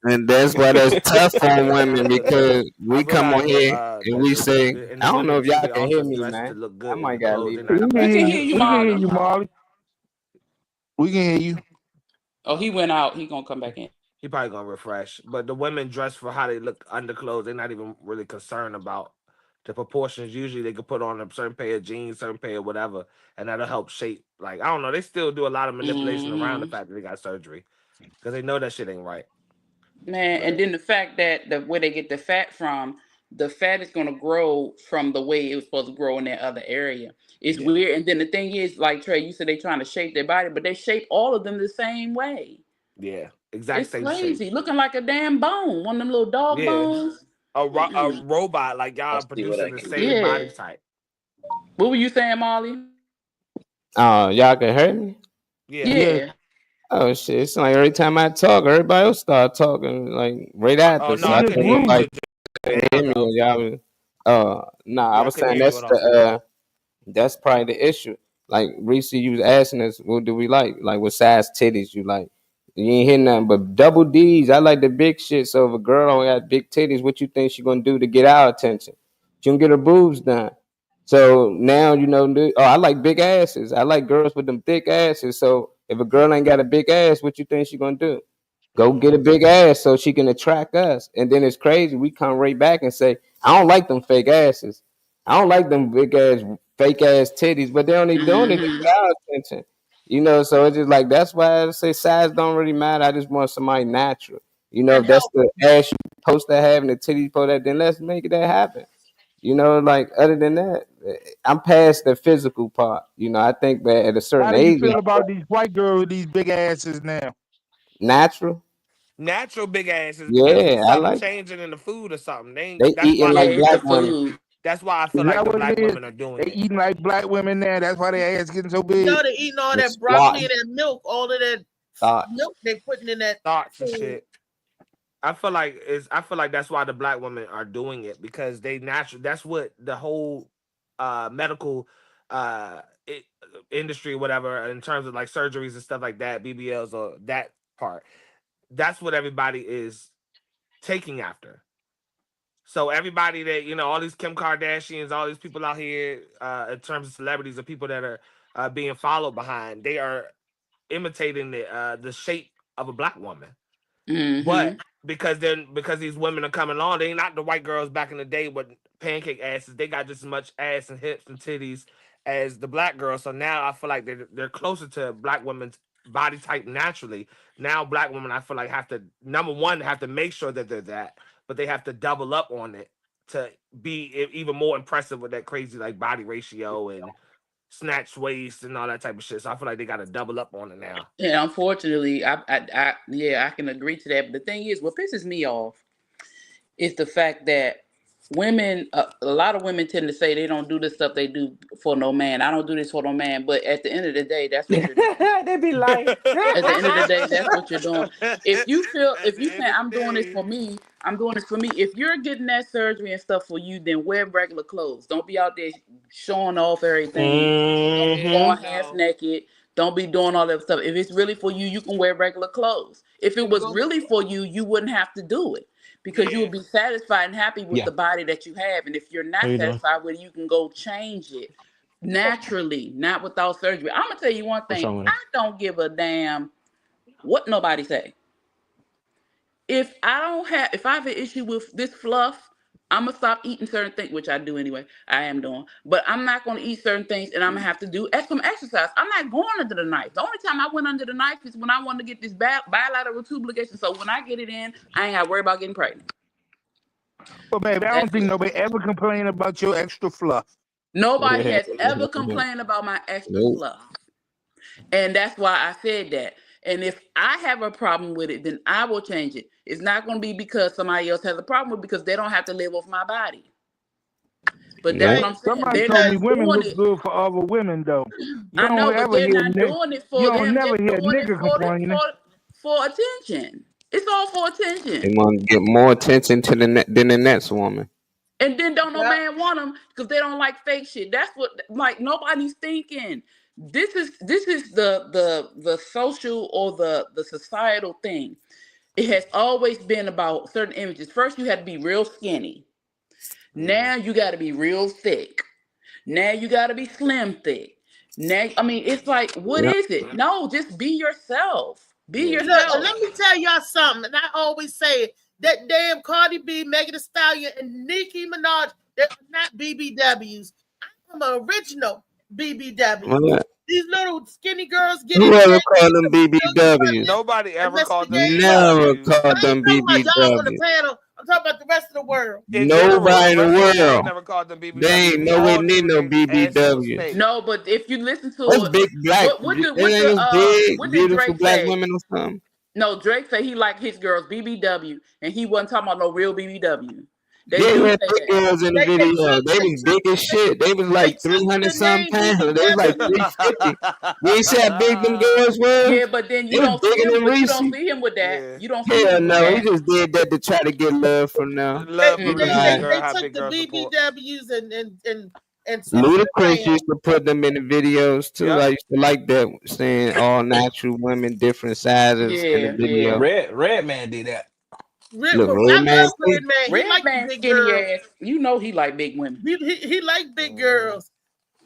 And that's why that's tough on women, because we come on here and we say, I don't know if y'all can hear me, man. I might gotta leave. We can hear you, Molly. We can hear you. Oh, he went out. He gonna come back in. He probably gonna refresh. But the women dress for how they look underclothes. They're not even really concerned about the proportions. Usually they could put on a certain pair of jeans, certain pair of whatever, and that'll help shape. Like, I don't know. They still do a lot of manipulation around the fact that they got surgery, because they know that shit ain't right. Man, and then the fact that where they get the fat from, the fat is gonna grow from the way it was supposed to grow in that other area. It's weird. And then the thing is, like Trey, you said they trying to shape their body, but they shape all of them the same way. Yeah, exact it's same crazy. shape. Looking like a damn bone, one of them little dog bones. A robot, like y'all producing the same body type. What were you saying, Molly? Y'all can hear me? Yeah. Oh shit! It's like every time I talk, everybody else start talking like right after. So I think like hear me, y'all. I was saying that's probably the issue. Like Reese, you was asking us, what do we like? Like what size titties you like? You ain't hear nothing but double D's. I like the big shit. So if a girl don't got big titties, what you think she gonna do to get our attention? She gonna get her boobs done. So now you know. I like big asses. I like girls with them thick asses. So if a girl ain't got a big ass, what you think she gonna do? Go get a big ass so she can attract us. And then it's crazy. We come right back and say, I don't like them fake asses. I don't like them big ass, fake ass titties. But they're only doing it to get our attention. You know, so it's just like, that's why I say size don't really matter. I just want somebody natural. You know, if that's the ass you supposed to have and the titties supposed to have, then let's make that happen. You know, like other than that, I'm past the physical part. You know, I think that at a certain How do you age, feel about these white girls with these big asses now? natural. Natural big asses because Yeah, it's I something like. changing in the food or something. They That's why eating like it's the black women. food. That's why I feel Is like that the what black it is? women are doing They it. eating like black women now. That's why their ass getting so You big. know, they're eating all They that broccoli squatting. and that milk, all of that Thought. milk they're putting in that Thoughts and food. shit. I feel like that's why the black women are doing it because they natural. That's what the whole medical industry, whatever, in terms of like surgeries and stuff like that, BBLs or that part. That's what everybody is taking after. So everybody that all these Kim Kardashians, all these people out here, in terms of celebrities or people that are being followed behind, they are imitating the shape of a black woman. Mm-hmm. But because these women are coming on, they ain't not the white girls back in the day with pancake asses. They got just as much ass and hips and titties as the black girls. So now I feel like they're closer to black women's body type naturally. Now black women, I feel like have to have to make sure that they're that, but they have to double up on it to be even more impressive with that crazy like body ratio and snatch waist and all that type of shit. So I feel like they got to double up on it now. And unfortunately, I can agree to that. But the thing is, what pisses me off is the fact that women, a lot of women tend to say they don't do the stuff they do for no man. I don't do this for no man. But at the end of the day, that's what you're doing. They be like, At the end of the day, that's what you're doing. If you say I'm doing this for me, I'm doing this for me. If you're getting that surgery and stuff for you, then wear regular clothes. Don't be out there showing off everything. Don't be going half naked. Don't be doing all that stuff. If it's really for you, you can wear regular clothes. If it was really for you, you wouldn't have to do it because you would be satisfied and happy with the body that you have. And if you're not satisfied with it, you can go change it naturally, not without surgery. I'm gonna tell you one thing. I don't give a damn what nobody say. If I have an issue with this fluff, I'm gonna stop eating certain things, which I do anyway. I am doing, but I'm not gonna eat certain things, and I'm gonna have to do some exercise. I'm not going under the knife. The only time I went under the knife is when I wanted to get this bilateral tube ligation. So when I get it in, I ain't gotta worry about getting pregnant. But baby, I don't think nobody ever complained about your extra fluff. Nobody has ever complained about my extra fluff. And that's why I said that. And if I have a problem with it, then I will change it. It's not going to be because somebody else has a problem with it because they don't have to live off my body. But that's what I'm saying. Somebody told me women look good for other women, though. I know, but they're not doing it for them. You don't never hear They're doing nigga complaining. for attention. It's all for attention. They want to get more attention to than the next woman. And then don't no man want them because they don't like fake shit. That's what nobody's thinking. This is the social or the societal thing. It has always been about certain images. First, you had to be real skinny. Now you got to be real thick. Now you got to be slim thick. Now, I mean, it's like, what is it? No, just be yourself. Be yourself. Look, let me tell y'all something. And I always say it. That damn Cardi B, Megan Thee Stallion, and Nicki Minaj, they're not BBWs. I'm an original BBW. What? These little skinny girls get Whoever called them BBWs? Nobody ever called them Never BBWs. called them Y'all on the BBWs. panel. I'm talking about the rest of the world. Nobody in the world. Never called them BBWs. They ain't nowhere near no BBWs. No, but if you listen to What's big black? what Big, did beautiful Drake black say? women or something. No, Drake said he liked his girls BBW, and he wasn't talking about no real BBW. They They do had say big that. girls in the video. They was big as shit. They was like 300 some pounds. They was like 350. You ain't see how big them girls were? Yeah, but then you They don't was see bigger him. than But you Reese. don't see him with that. You don't see Hell him with no, he that. just did that to try to get love from them. Love They from took the the BBWs and Ludacris used to put them in the videos too. I used to like that, saying all natural women, different sizes in the video. Redman did that. Look, I Redman, love Redman. He like Redman big skinny girls. ass. You know he like big women. He like big girls.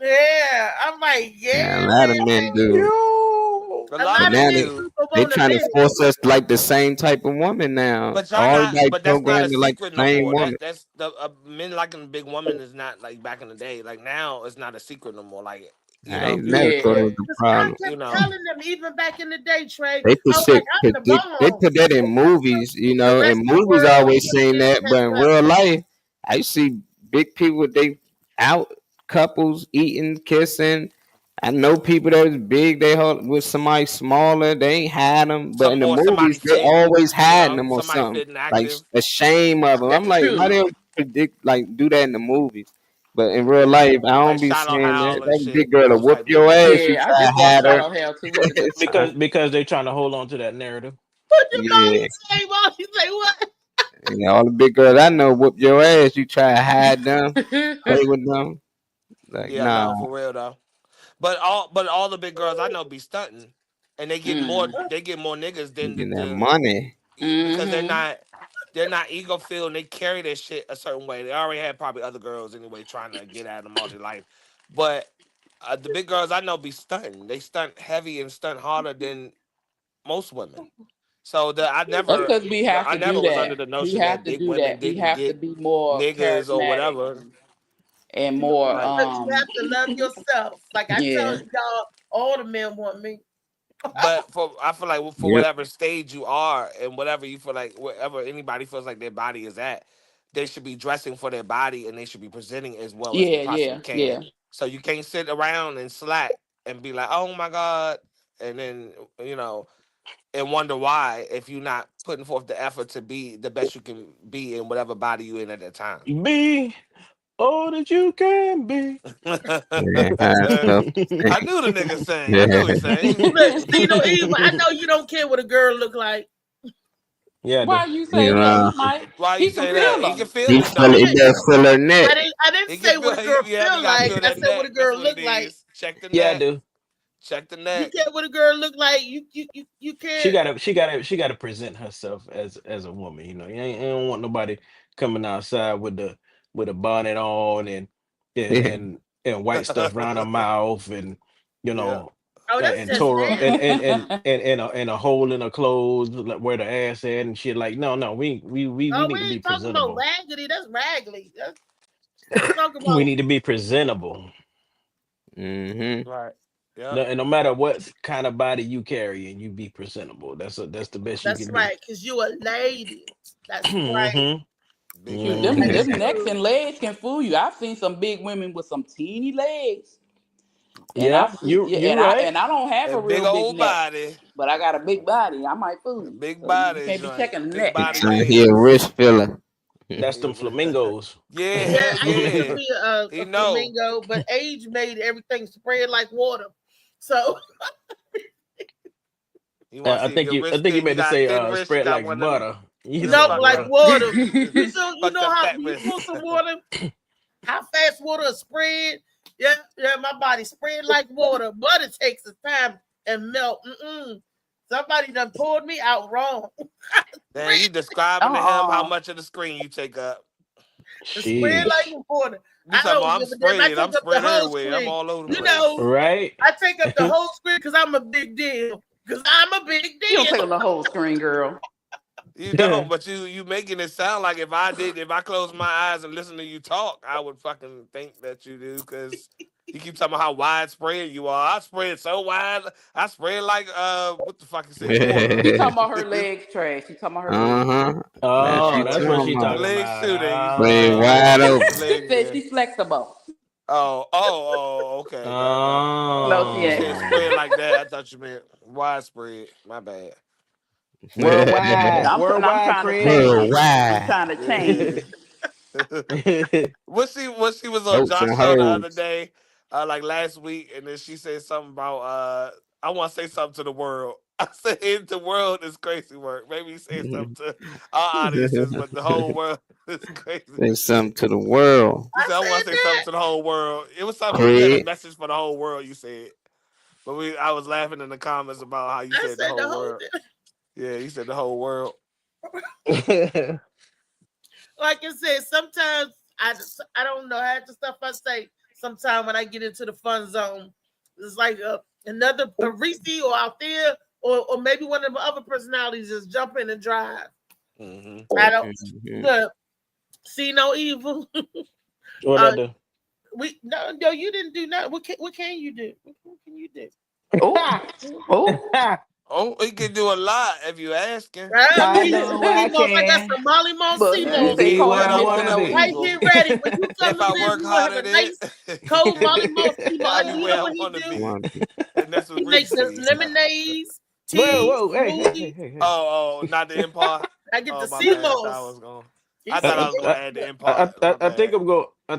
Yeah, I'm like, yeah, a lot of men do. A But lot of now men they do. trying to force us to like the same type of woman now. But y'all All not. like But that's not programmed a to like the secret no same more. woman. That's the men liking a big woman is not like back in the day. Like now, it's not a secret no more. Like You I know, ain't never thought it was a Because I problem. kept you know, telling them even back in the day, Trey. They put I was shit, like, I'm the they bomb. put that in movies, you The know. rest In of the movies, I world always put it seen in that, but test in level. real life, I see big people. They out couples eating, kissing. I know people that was big. They hold with somebody smaller. They ain't had them, but in the somebody movies, they fit. always You had know, them or somebody something. fit and Like active. a shame of them. I'm That's like, why true. they don't predict like do that in the movies? But in real life, I Like don't be Shiloh seeing that. Howell and That shit. big girl to Those whoop type your movies. ass. You Yeah, I try just to have watched her. Shallow Hell 2 weeks ago. Because they're trying to hold on to that narrative. What you call Yeah. you say, Bob? You say what? Yeah, all the big girls I know whoop your ass. You try to hide them, play with them. Like, Yeah, nah. no, for real though. But all the big girls I know be stunting, and they get more niggas You than getting that the money. because Mm-hmm. they're not ego filled and they carry their shit a certain way. They already had probably other girls anyway trying to get at them all their life, but the big girls I know be stunting. They stunt heavy and stunt harder than most women. So That's because we have I to do never was under that. the We notion have that to big do women that. We didn't have to get be more niggas or charismatic whatever. and more Like But you have to love yourself. Like I tell yeah. y'all, all the men want me. but I feel like for Yep. whatever stage you are and whatever you feel like wherever anybody feels like their body is at, they should be dressing for their body and they should be presenting as well as they Yeah, possibly yeah, can. yeah. So you can't sit around and slack and be like, oh my God, and then and wonder why if you're not putting forth the effort to be the best you can be in whatever body you're in at that time. Be all that you can be. Yeah, stuff. I knew the nigga sang. I Yeah. knew he sang. Look, see, no evil. I know you don't care what a girl look like. Yeah, I do. Why you say Yeah. that, Mike? Why He you can say that? feel He can them. feel He it feel though. it. He feel her neck. I didn't He can say what feel. a girl Yeah, you feel gotta like. feel I that said what a neck. That's girl what look it like. is. Check the Yeah, I neck. do. Check the You neck. care what a girl look like. You She can't. gotta present herself as a woman. You don't want nobody coming outside with a bonnet on and white stuff around her mouth and you Yeah. know Oh, that's and just Torah nasty. and a hole in her clothes like where the ass at and shit. Like no, we Oh, we need to be ain't talking about presentable. raggedy. That's raggedy. I'm talking We about. need to be presentable. Mm-hmm. Right. Yeah. No, and no matter what kind of body you carry, and you be presentable. That's the best you That's can be. right, cause you a lady. That's right. hmm Big Shoot, lady them ass. necks and legs can fool you. I've seen some big women with some teeny legs, and Yeah, you right. and I don't have a And big real big old neck, body. but I got a big body. I might fool A you. big So you body can't be joint. checking the Big neck He body now. trying to hear a things. wrist filler. That's them flamingos. Yeah, Yeah, hell I used to yeah. be He a know. flamingo, but age made everything spread like water. So You want to I see if think your you I wrist think you thin? You meant to got a say thin wrist. You spread got like one of them. butter. You Them said nope, like like butter. butter. water. You Fucked know up how fat you wrist. pour some water, how fast water spread. Yeah, my body spread like water. Butter takes its time and melt. Somebody done poured me out wrong. Damn, you describing to him how much of the screen you take up. Spread like Sheesh. water. You I talking don't about I'm give a damn. I spread. I'm take up the spread whole everywhere. I'm screen. all over the You place. know, Right? I take up the whole screen because I'm a big deal. Because I'm a big You don't deal. take on the whole screen, girl. You don't, but you making it sound like if I close my eyes and listen to you talk, I would fucking think that you do because you keep talking about how widespread you are. I spread so wide. I spread like what the fuck you say, water. She talking about her legs, trash. She talking about her legs. Uh-huh. That's Oh, you that's what talking she The about. talking legs about. too. Then you Play making it wide sound like open. the She legs. said Then she's flexible. Okay. No, she You ain't. said spread like that. I thought you meant widespread. My bad. Worldwide. I'm Worldwide, trying to Chris. change. I'm Worldwide. trying to change. When she was on Oats Josh's and show the other hoes. day, like last week, and then she said something about I want to say something to the world. I said the world is crazy work. Maybe you say something to our audiences, but the whole world is crazy. Say something to the world. You I said I want said to say something that. to the whole world. It was something you had a Craig. message for the whole world. You said, but I was laughing in the comments about how you I said the said the whole whole world. thing. Yeah, you said the whole world. Like I said, sometimes I don't know half the stuff I say. Sometimes when I get into the fun zone, it's like another Reese or out there, or maybe one of the other personalities just jump in and drive. Mm-hmm. I don't Mhm. look, see no evil. What I do? No, you didn't do nothing. What can you do? What can you do? Oh, he can do a lot if you ask him. I got some Molly Monsimo. See what I want to Right, do. get ready. When you come If to I live, work you hard gonna have at a nice it, cold Molly Monsimo. I'll And be you where know I what he want to do? be. And that's what He makes us Reese. lemonades, tea, Whoa, hey, smoothies. Oh, not the Empire. I get the My bad. I thought I was gonna add the Empire. I think I'm going. I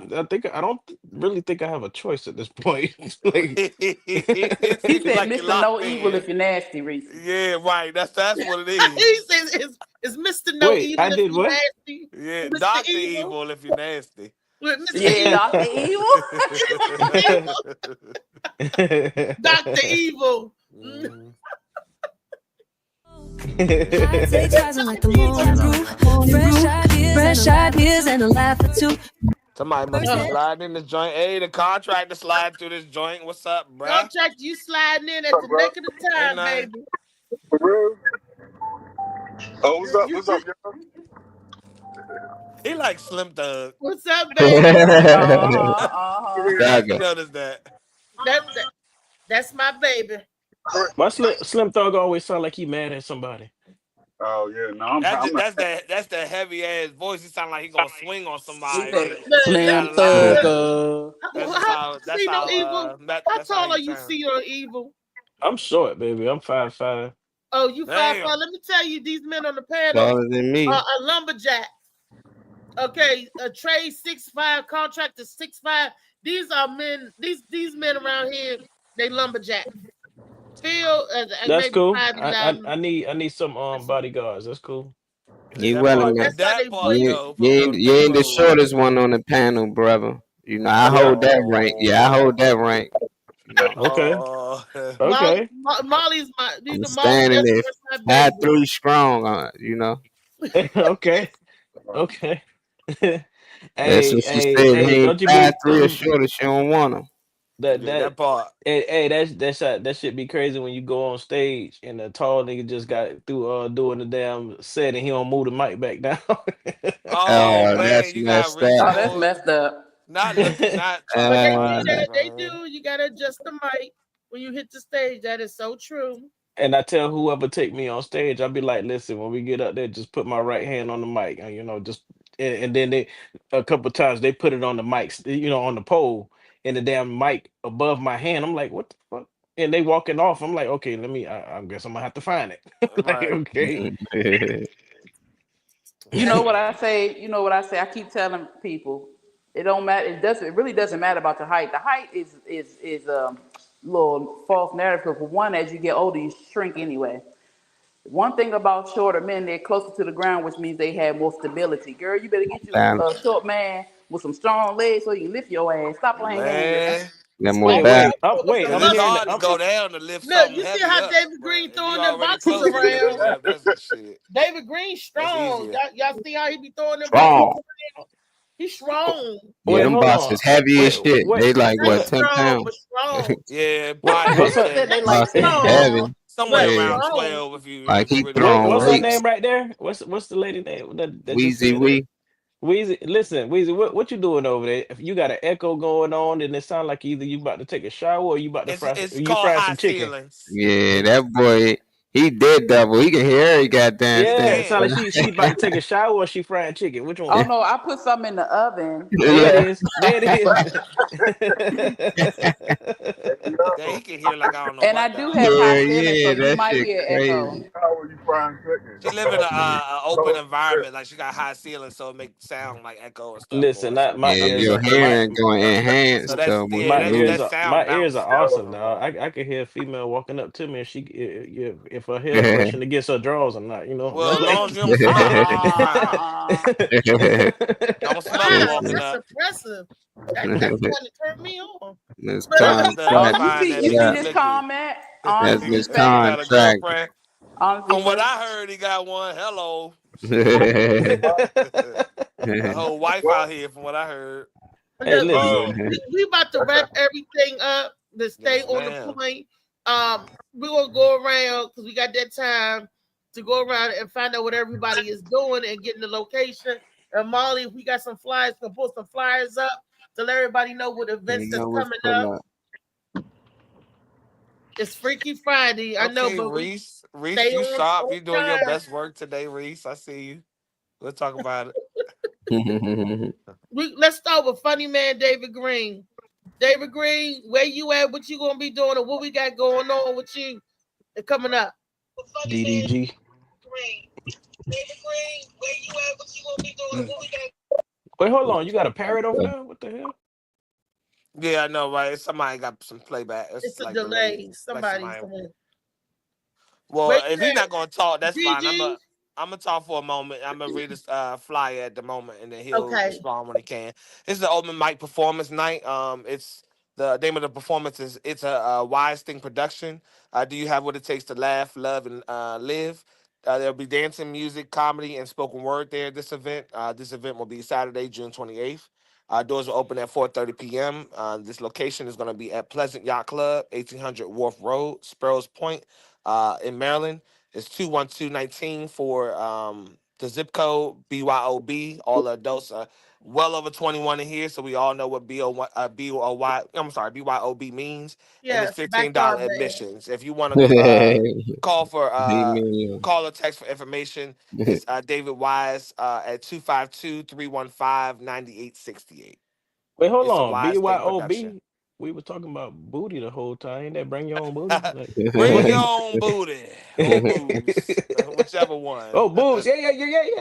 don't really think I have a choice at this point. Like, He said, Like you "Mr. No locked Evil, in. if you're nasty, Reese." Yeah, right. That's what it He is. says, "Is Mr. No Wait, Evil I if did you what? nasty?" Yeah, Mr. Doctor Evil. Evil if you're nasty. With Mr. Yeah, Evil. Dr. Evil. Dr. Evil. High takes rising like the morning brew. Fresh ideas and a laugh or two. Somebody must be sliding in this joint. Hey, the contractor slide through this joint. What's up, bruh? Contract, you sliding in at the neck of the time, Ain't baby. Oh, what's up, y'all? He like Slim Thug. What's up, baby? You noticed that? That's my baby. My Slim Thug always sound like he mad at somebody. Oh yeah, no, I'm That's that heavy ass voice. He sound like he gonna swing on somebody. Slim Thug. See no evil. How tall are you, sound. see no evil? I'm short, baby. I'm 5'5". Oh, you 5'5". Damn. Let me tell you, these men on the panel Taller than me. are lumberjacks. Okay, a trade 6'5", contractor 6'5". These are men. These men around here, they lumberjacks. Phil, That's maybe cool. 5'11". I need some bodyguards. That's cool. You well in That's how they play. You ain't the shortest one on the panel, brother. You know, I hold that rank. Yeah, I hold that rank. You know. Okay. Okay. Molly's my. These I'm are Molly's standing there, best 5'3" strong. You know. Okay. Okay. That's what she said. He ain't 5'3" or shorter. She don't want him. That part. Hey, that shit be crazy when you go on stage and the tall nigga just got through doing the damn set and he don't move the mic back down. Oh man, that's you got messed reach. up. That's messed up. Not trying They do. You gotta adjust the mic when you hit the stage. That is so true. And I tell whoever take me on stage, I'll be like, listen, when we get up there, just put my right hand on the mic, and and then they a couple times they put it on the mics, on the pole, and the damn mic above my hand. I'm like, what the fuck? And they walking off. I'm like, okay, I guess I'm gonna have to find it. Like, okay. You know what I say? I keep telling people, it don't matter. It really doesn't matter about the height. The height is little false narrative. For one, as you get older, you shrink anyway. One thing about shorter men, they're closer to the ground, which means they have more stability. Girl, you better get you a short man with some strong legs so you can lift your ass. Stop playing games. Wait. I'm It's hard to go down to lift Look, something you see heavy how up. David Green throwing them already boxes close to around? that, that's the shit. David Green strong. easier. Y'all see how he be throwing them Strong. boxes around? He's strong. Yeah, them boxes heavy as shit. They like what, 10 pounds? Yeah, They like heavy. somewhere Yeah. around 12 if you Like he really throwing What's her weights. name right there? What's the lady name? That just Wheezy said that? Wee. Wheezy, listen, Wheezy, what you doing over there? If you got an echo going on, then it sound like either you about to take a shower or you about to fry some chicken. ceilings. Yeah, that boy, he did double. He can hear every goddamn Yeah, thing. it sound like she about to take a shower or she frying chicken. Which one? Oh no, I put something in the oven. There it is. There it is. Yeah, he can hear like I don't know. And I do have high ceilings, so you that might shit hear crazy. echo. How are you frying chicken? She live in a open environment, like she got high ceilings, so it makes sound like echo and stuff. Listen, my Yeah, ears your are hearing going enhanced So that's though. yeah, my that's ears that are sound my ears bounce. are awesome now. I can hear a female walking up to me and if her hair brushing against her drawers or not, Well, as long as you don't smell it, don't smell it walking That's up. impressive. That's going to turn me on. Miss That's the Contract. You see this comment? That's Honestly, Miss Got a Contract. girlfriend. honestly, From what I heard, he got one. Hello. A whole wife out here, from what I heard. Hey, listen. We about to wrap everything up to stay on the point. We're gonna go around because we got that time to go around and find out what everybody is doing and getting the location. And Molly, if we got some flyers, we'll put some flyers up to let everybody know what events that's coming up. It's Freaky Friday. I know, but Reese, you sharp. You doing your best work today, Reese. I see you. We'll talk about it. Let's start with funny man David Green. David Green, where you at? What you gonna be doing, or what we got going on with you coming up? DDG. David Green, where you at? What you gonna be doing, or what we got? Wait, hold on. You got a parrot over there? What the hell? Yeah, I know, right? Somebody got some playback. It's like a delay. Somebody's Well, if he's not gonna talk, that's fine. I'm gonna talk for a moment. I'm gonna read this flyer at the moment, and then he'll respond when he can. This is an open mic performance night. It's the name of the performance is It's a Wise Thing production. Do you have what it takes to laugh, love, and live? There'll be dancing, music, comedy, and spoken word there at this event. This event will be Saturday, June 28th. Doors will open at 4:30 p.m. This location is going to be at Pleasant Yacht Club, 1800 Wharf Road, Sparrows Point, in Maryland. It's 21219 for the zip code BYOB. All the adults are well over 21 in here, so we all know what BYOB means. Yeah, and it's $15 admissions. If you want to call or text for information, it's David Wise at 252-315-9868. Wait, hold on. BYOB. We were talking about booty the whole time. Ain't that bring your own booty? Bring your own booty. Or booze. Whichever one. Oh, booze. Yeah.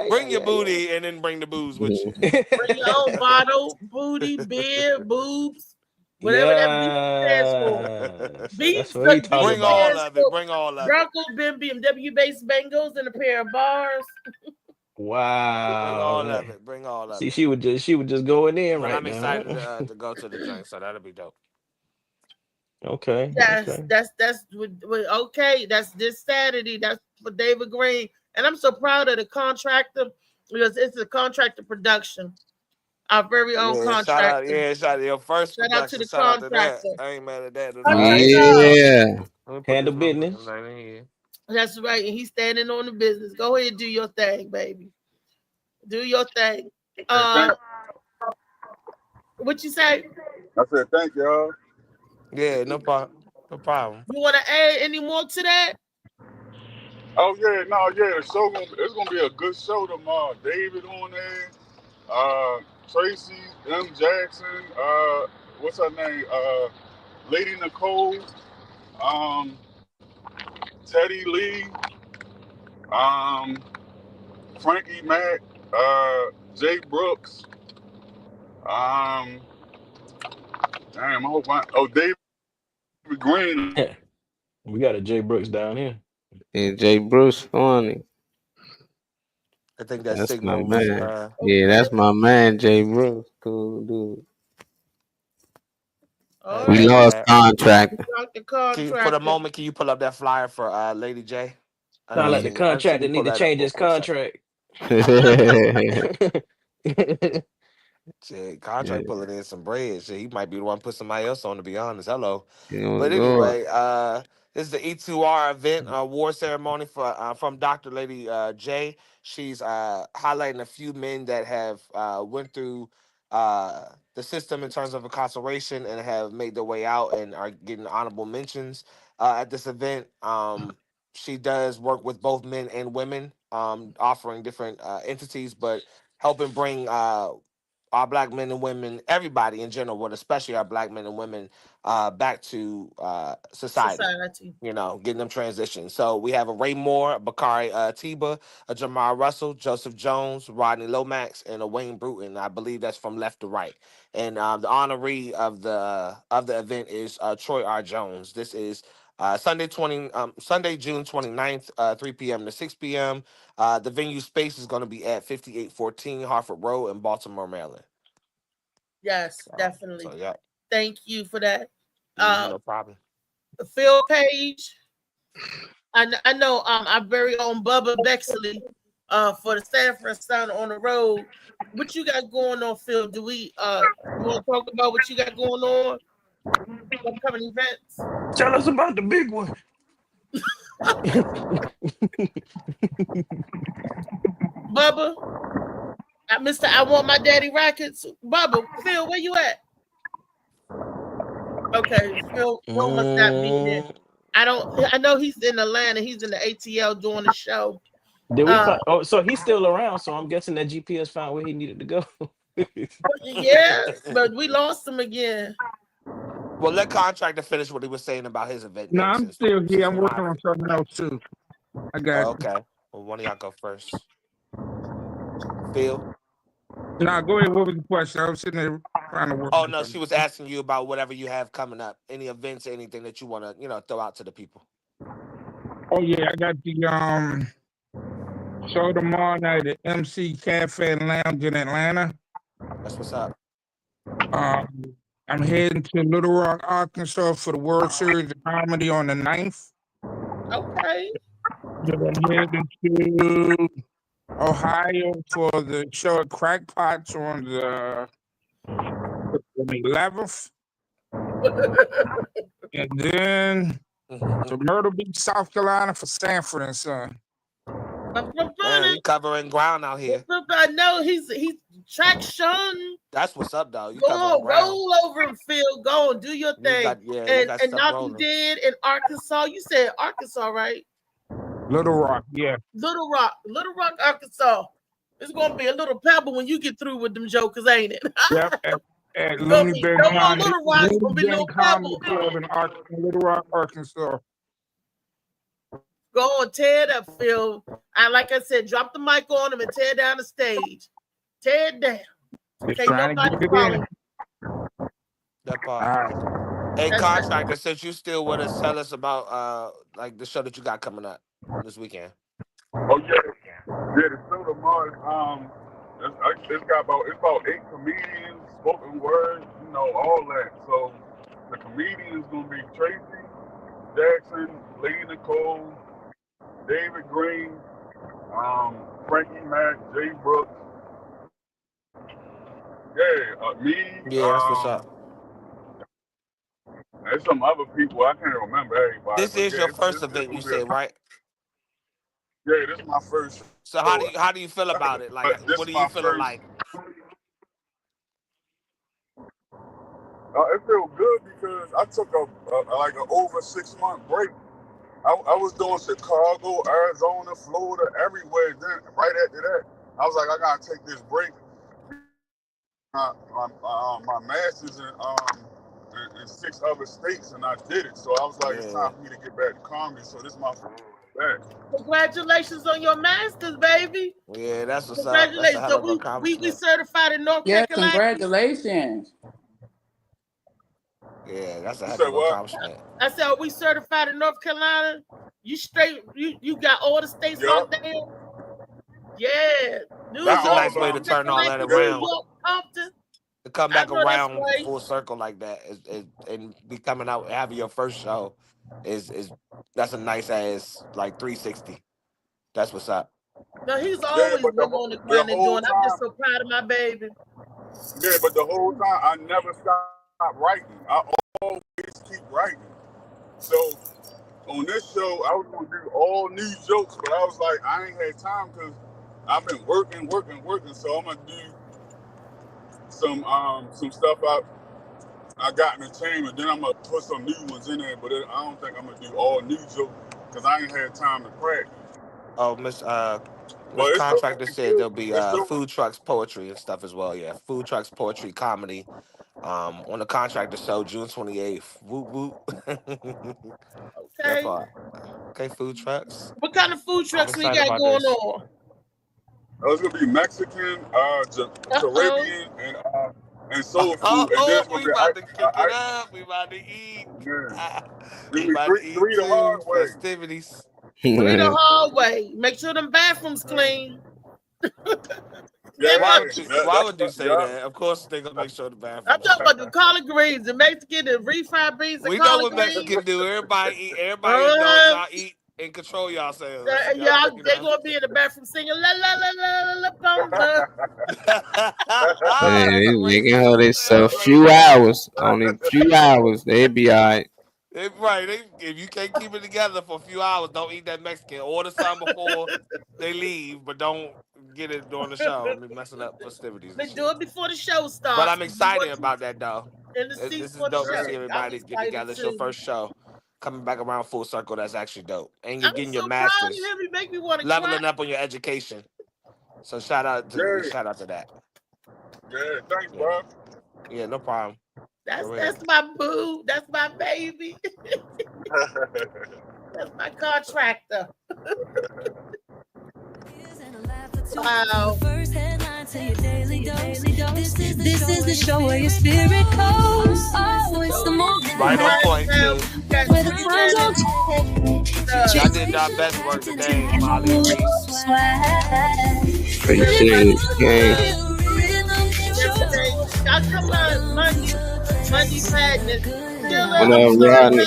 Bring your booty and then bring the booze with you. Bring your own bottle, booty, beer, boobs, whatever that beef stands for. Bring all of it. Bring all of it. Broncos, BMW-based Bengals, and a pair of bars. Wow. Bring all of it. See, she would just go in there right now. I'm excited to go to the drink, so that'll be dope. Okay. That's okay. That's this Saturday. That's for David Green, and I'm so proud of the contractor because it's a contractor production. Our very own contractor. Shout out to your first shout out to the shout contractor. I ain't mad at that. Handle business. That's right. And he's standing on the business. Go ahead and do your thing, baby. Do your thing. What you say? I said thank y'all. Yeah, no problem. No problem. You want to add any more to that? Oh yeah, the show it's gonna be a good show tomorrow. David on there, Tracy M. Jackson, what's her name? Lady Nicole, Teddy Lee, Frankie Mack, Jay Brooks, David Green. We got a Jay Brooks down here. Yeah, Jay Brooks funny. I think that's my man. Yeah, that's my man, Jay Brooks. Cool dude. We lost contract. For the moment, can you pull up that flyer for Lady J? Sound like the contractor need to change his contract. Shit, contract pulling in some bread. Shit, he might be the one to put somebody else on, to be honest. Hello. But anyway, this is the E2R event award ceremony for from Dr. Lady J. She's highlighting a few men that have went through the system in terms of incarceration and have made their way out and are getting honorable mentions at this event. She does work with both men and women, offering different entities, but helping bring our Black men and women, everybody in general, but especially our Black men and women, back to society. You know, getting them transitioned. So we have a Ray Moore, Bakari Tiba, a Jamar Russell, Joseph Jones, Rodney Lomax, and a Wayne Bruton. I believe that's from left to right. And the honoree of the event is Troy R. Jones. This is Sunday, June 29th, 3 p.m. to 6 p.m. The venue space is going to be at 5814 Harford Road in Baltimore, Maryland. Yes, definitely. So, yeah. Thank you for that. No problem. Phil Page. I know our very own Bubba Bexley for the Sanford Sun on the road. What you got going on, Phil? Do we want to talk about what you got going on? Upcoming events? Tell us about the big one. Bubba, Mr. I Want My Daddy Rackets. Bubba, Phil, where you at? Okay, Phil must not be there. I know he's in Atlanta. He's in the ATL doing the show. Did we find? Oh, so he's still around. So I'm guessing that GPS found where he needed to go. Yes, but we lost him again. Well, let Contractor finish what he was saying about his event. No, I'm still here. I'm working on something else too. I got. Okay. Well, one of y'all go first. Phil. No, go ahead. What was the question? I was sitting there trying to work. Oh no, she was asking you about whatever you have coming up, any events, anything that you want to, throw out to the people. Oh yeah, I got the show tomorrow night at MC Cafe and Lounge in Atlanta. That's what's up. I'm heading to Little Rock, Arkansas for the World Series of Comedy on the 9th. Okay. Then I'm heading to Ohio for the show at Crackpots on the 11th. And then to Myrtle Beach, South Carolina for Sanford and Son. Man, you covering ground out here. I know he's traction. That's what's up, though. You go on, roll over and Phil. Go on, do your thing. And Knocking Dead in Arkansas. You said Arkansas, right? Little Rock, yeah. Little Rock, Arkansas. It's gonna be a little pebble when you get through with them jokers, ain't it? Yep. At Looney Bin Comedy Club in Little Rock, Arkansas. Go on, tear it up, Phil. Like I said, drop the mic on him and tear down the stage. Tear it down. Okay, nobody follow. That part. Hey, Contractor, since you still with us, tell us about like the show that you got coming up this weekend. Oh yeah, the show tomorrow. It's about 8 comedians, spoken word, all that. So the comedians gonna be Tracy Jackson, Lady Nicole, David Green, Frankie Mack, Jay Brooks. Yeah, me. Yeah, that's what's up. There's some other people. I can't remember everybody. This is your first event, you said, right? Yeah, this is my first. So how do you feel about it? Like, what are you feeling like? It feels good because I took an over 6 month break. I was doing Chicago, Arizona, Florida, everywhere. Then right after that, I was like, I gotta take this break. My master's in 6 other states, and I did it. So I was like, it's time for me to get back to comedy. So this is my first back. Congratulations on your master's, baby. Yeah, that's what's up. Congratulations. So we certified in North Carolina. Yeah, congratulations. Yeah, that's a heck of an accomplishment. I said, we certified in North Carolina. You straight, you got all the states out there. Yeah. That's a nice way to turn all that around. To come back around full circle like that and be coming out and having your first show that's a nice ass like 360. That's what's up. No, he's always been on the ground and doing. I'm just so proud of my baby. Yeah, but the whole time I never stopped writing. I always keep writing. So on this show, I was gonna do all new jokes, but I was like, I ain't had time because I've been working. So I'm gonna do some stuff I got in the chamber. Then I'm gonna put some new ones in there, but I don't think I'm gonna do all new jokes because I ain't had time to practice. Oh, Miss Contractor said there'll be food trucks, poetry, and stuff as well. Yeah, food trucks, poetry, comedy. On the Contractor show, June 28th. Whoop whoop. Okay. Okay, food trucks. What kind of food trucks we got going on? It's gonna be Mexican, Caribbean, and soul food. And we about to kick it up. We about to eat. Yeah. We about to eat three the hard way. Festivities. Three the hard way. Make sure them bathrooms clean. Yeah, why would you say that? Of course they're gonna make sure the bathroom. I'm talking about the collard greens, the Mexican, the refried beans. We know what Mexican do. Everybody eat. Everybody y'all eat and control yourselves. Y'all, they gonna be in the bathroom singing la la la la la la. Man, they can hold it so few hours. Only a few hours. They'll be all right. Right. If you can't keep it together for a few hours, don't eat that Mexican. Order some before they leave, but don't get it during the show and be messing up festivities. Let's do it before the show starts. But I'm excited about that though. This is dope to see everybody get together. It's your first show. Coming back around full circle, that's actually dope. And you're getting your masters. Make me want to leveling up on your education. So shout out to that. Yeah, thanks, bro. Yeah, no problem. That's my boo. That's my baby. That's my contractor. Wow. This is the show where your spirit goes. Oh, it's the moment. Right on point, too. Y'all did our best work today, Molly. Appreciate it, gang. Y'all come on Monday Madness. What up, Rodney?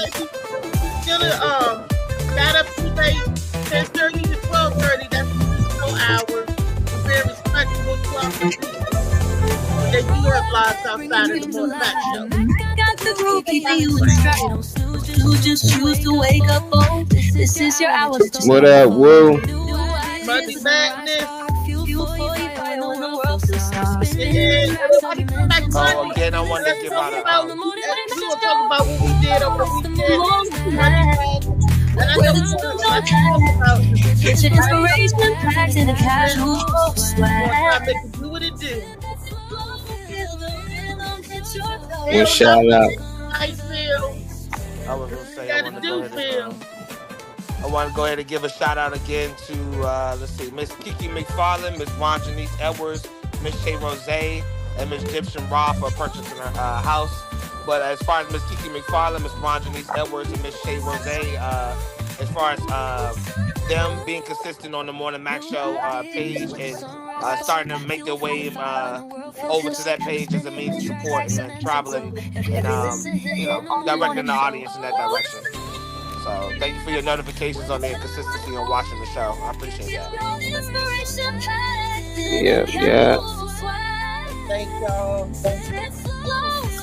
Still got up too late, 10:30 to 12:30. That's 4 hours. Very respectable 12:30. They do have lives outside of the morning match show. Got the groove, keeping you in stride. You just choose to wake up. Oh, this is your hour. What up, Woo? Monday Madness. Again, I want to give out a we'll talk about what we did over the weekend. Get your inspiration packed in a casual swag. Do what it do. One shout out. I feel. I was gonna say I want to go ahead and give a shout out again to let's see, Miss Kiki McFarland, Miss Ron Janice Edwards, Miss Shay Rose, and Miss Gypsum Raw for purchasing her house. But as far as Miss Kiki McFarland, Miss Ron Janice Edwards, and Miss Shay Rose, as far as them being consistent on the Morning Mac Show page and starting to make their way over to that page as a means of support and traveling and directing the audience in that direction. So thank you for your notifications on the consistency on watching the show. I appreciate that. Yeah. Thank y'all.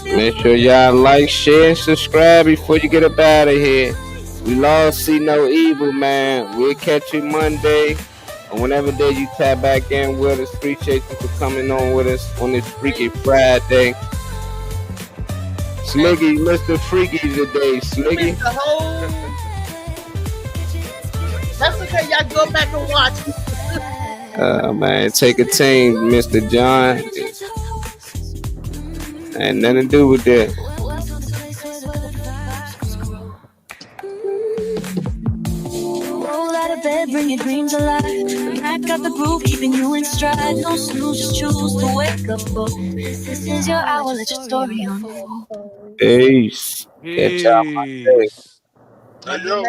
Make sure y'all like, share, and subscribe before you get up out of here. We lost See No Evil, man. We'll catch you Monday or whenever day you tap back in with us. Appreciate you for coming on with us on this Freaky Friday. Sliggy, Mr. Freaky today, Sliggy. That's okay, y'all go back and watch. Man, take a team, Mr. John. Ain't nothing to do with that. Roll out of bed, bring your dreams alive. Mac got the groove, keeping you in stride. No snooze, just choose to wake up. Oh, this is your hour, let your story unfold. Peace. Catch y'all Monday. Hey, yo.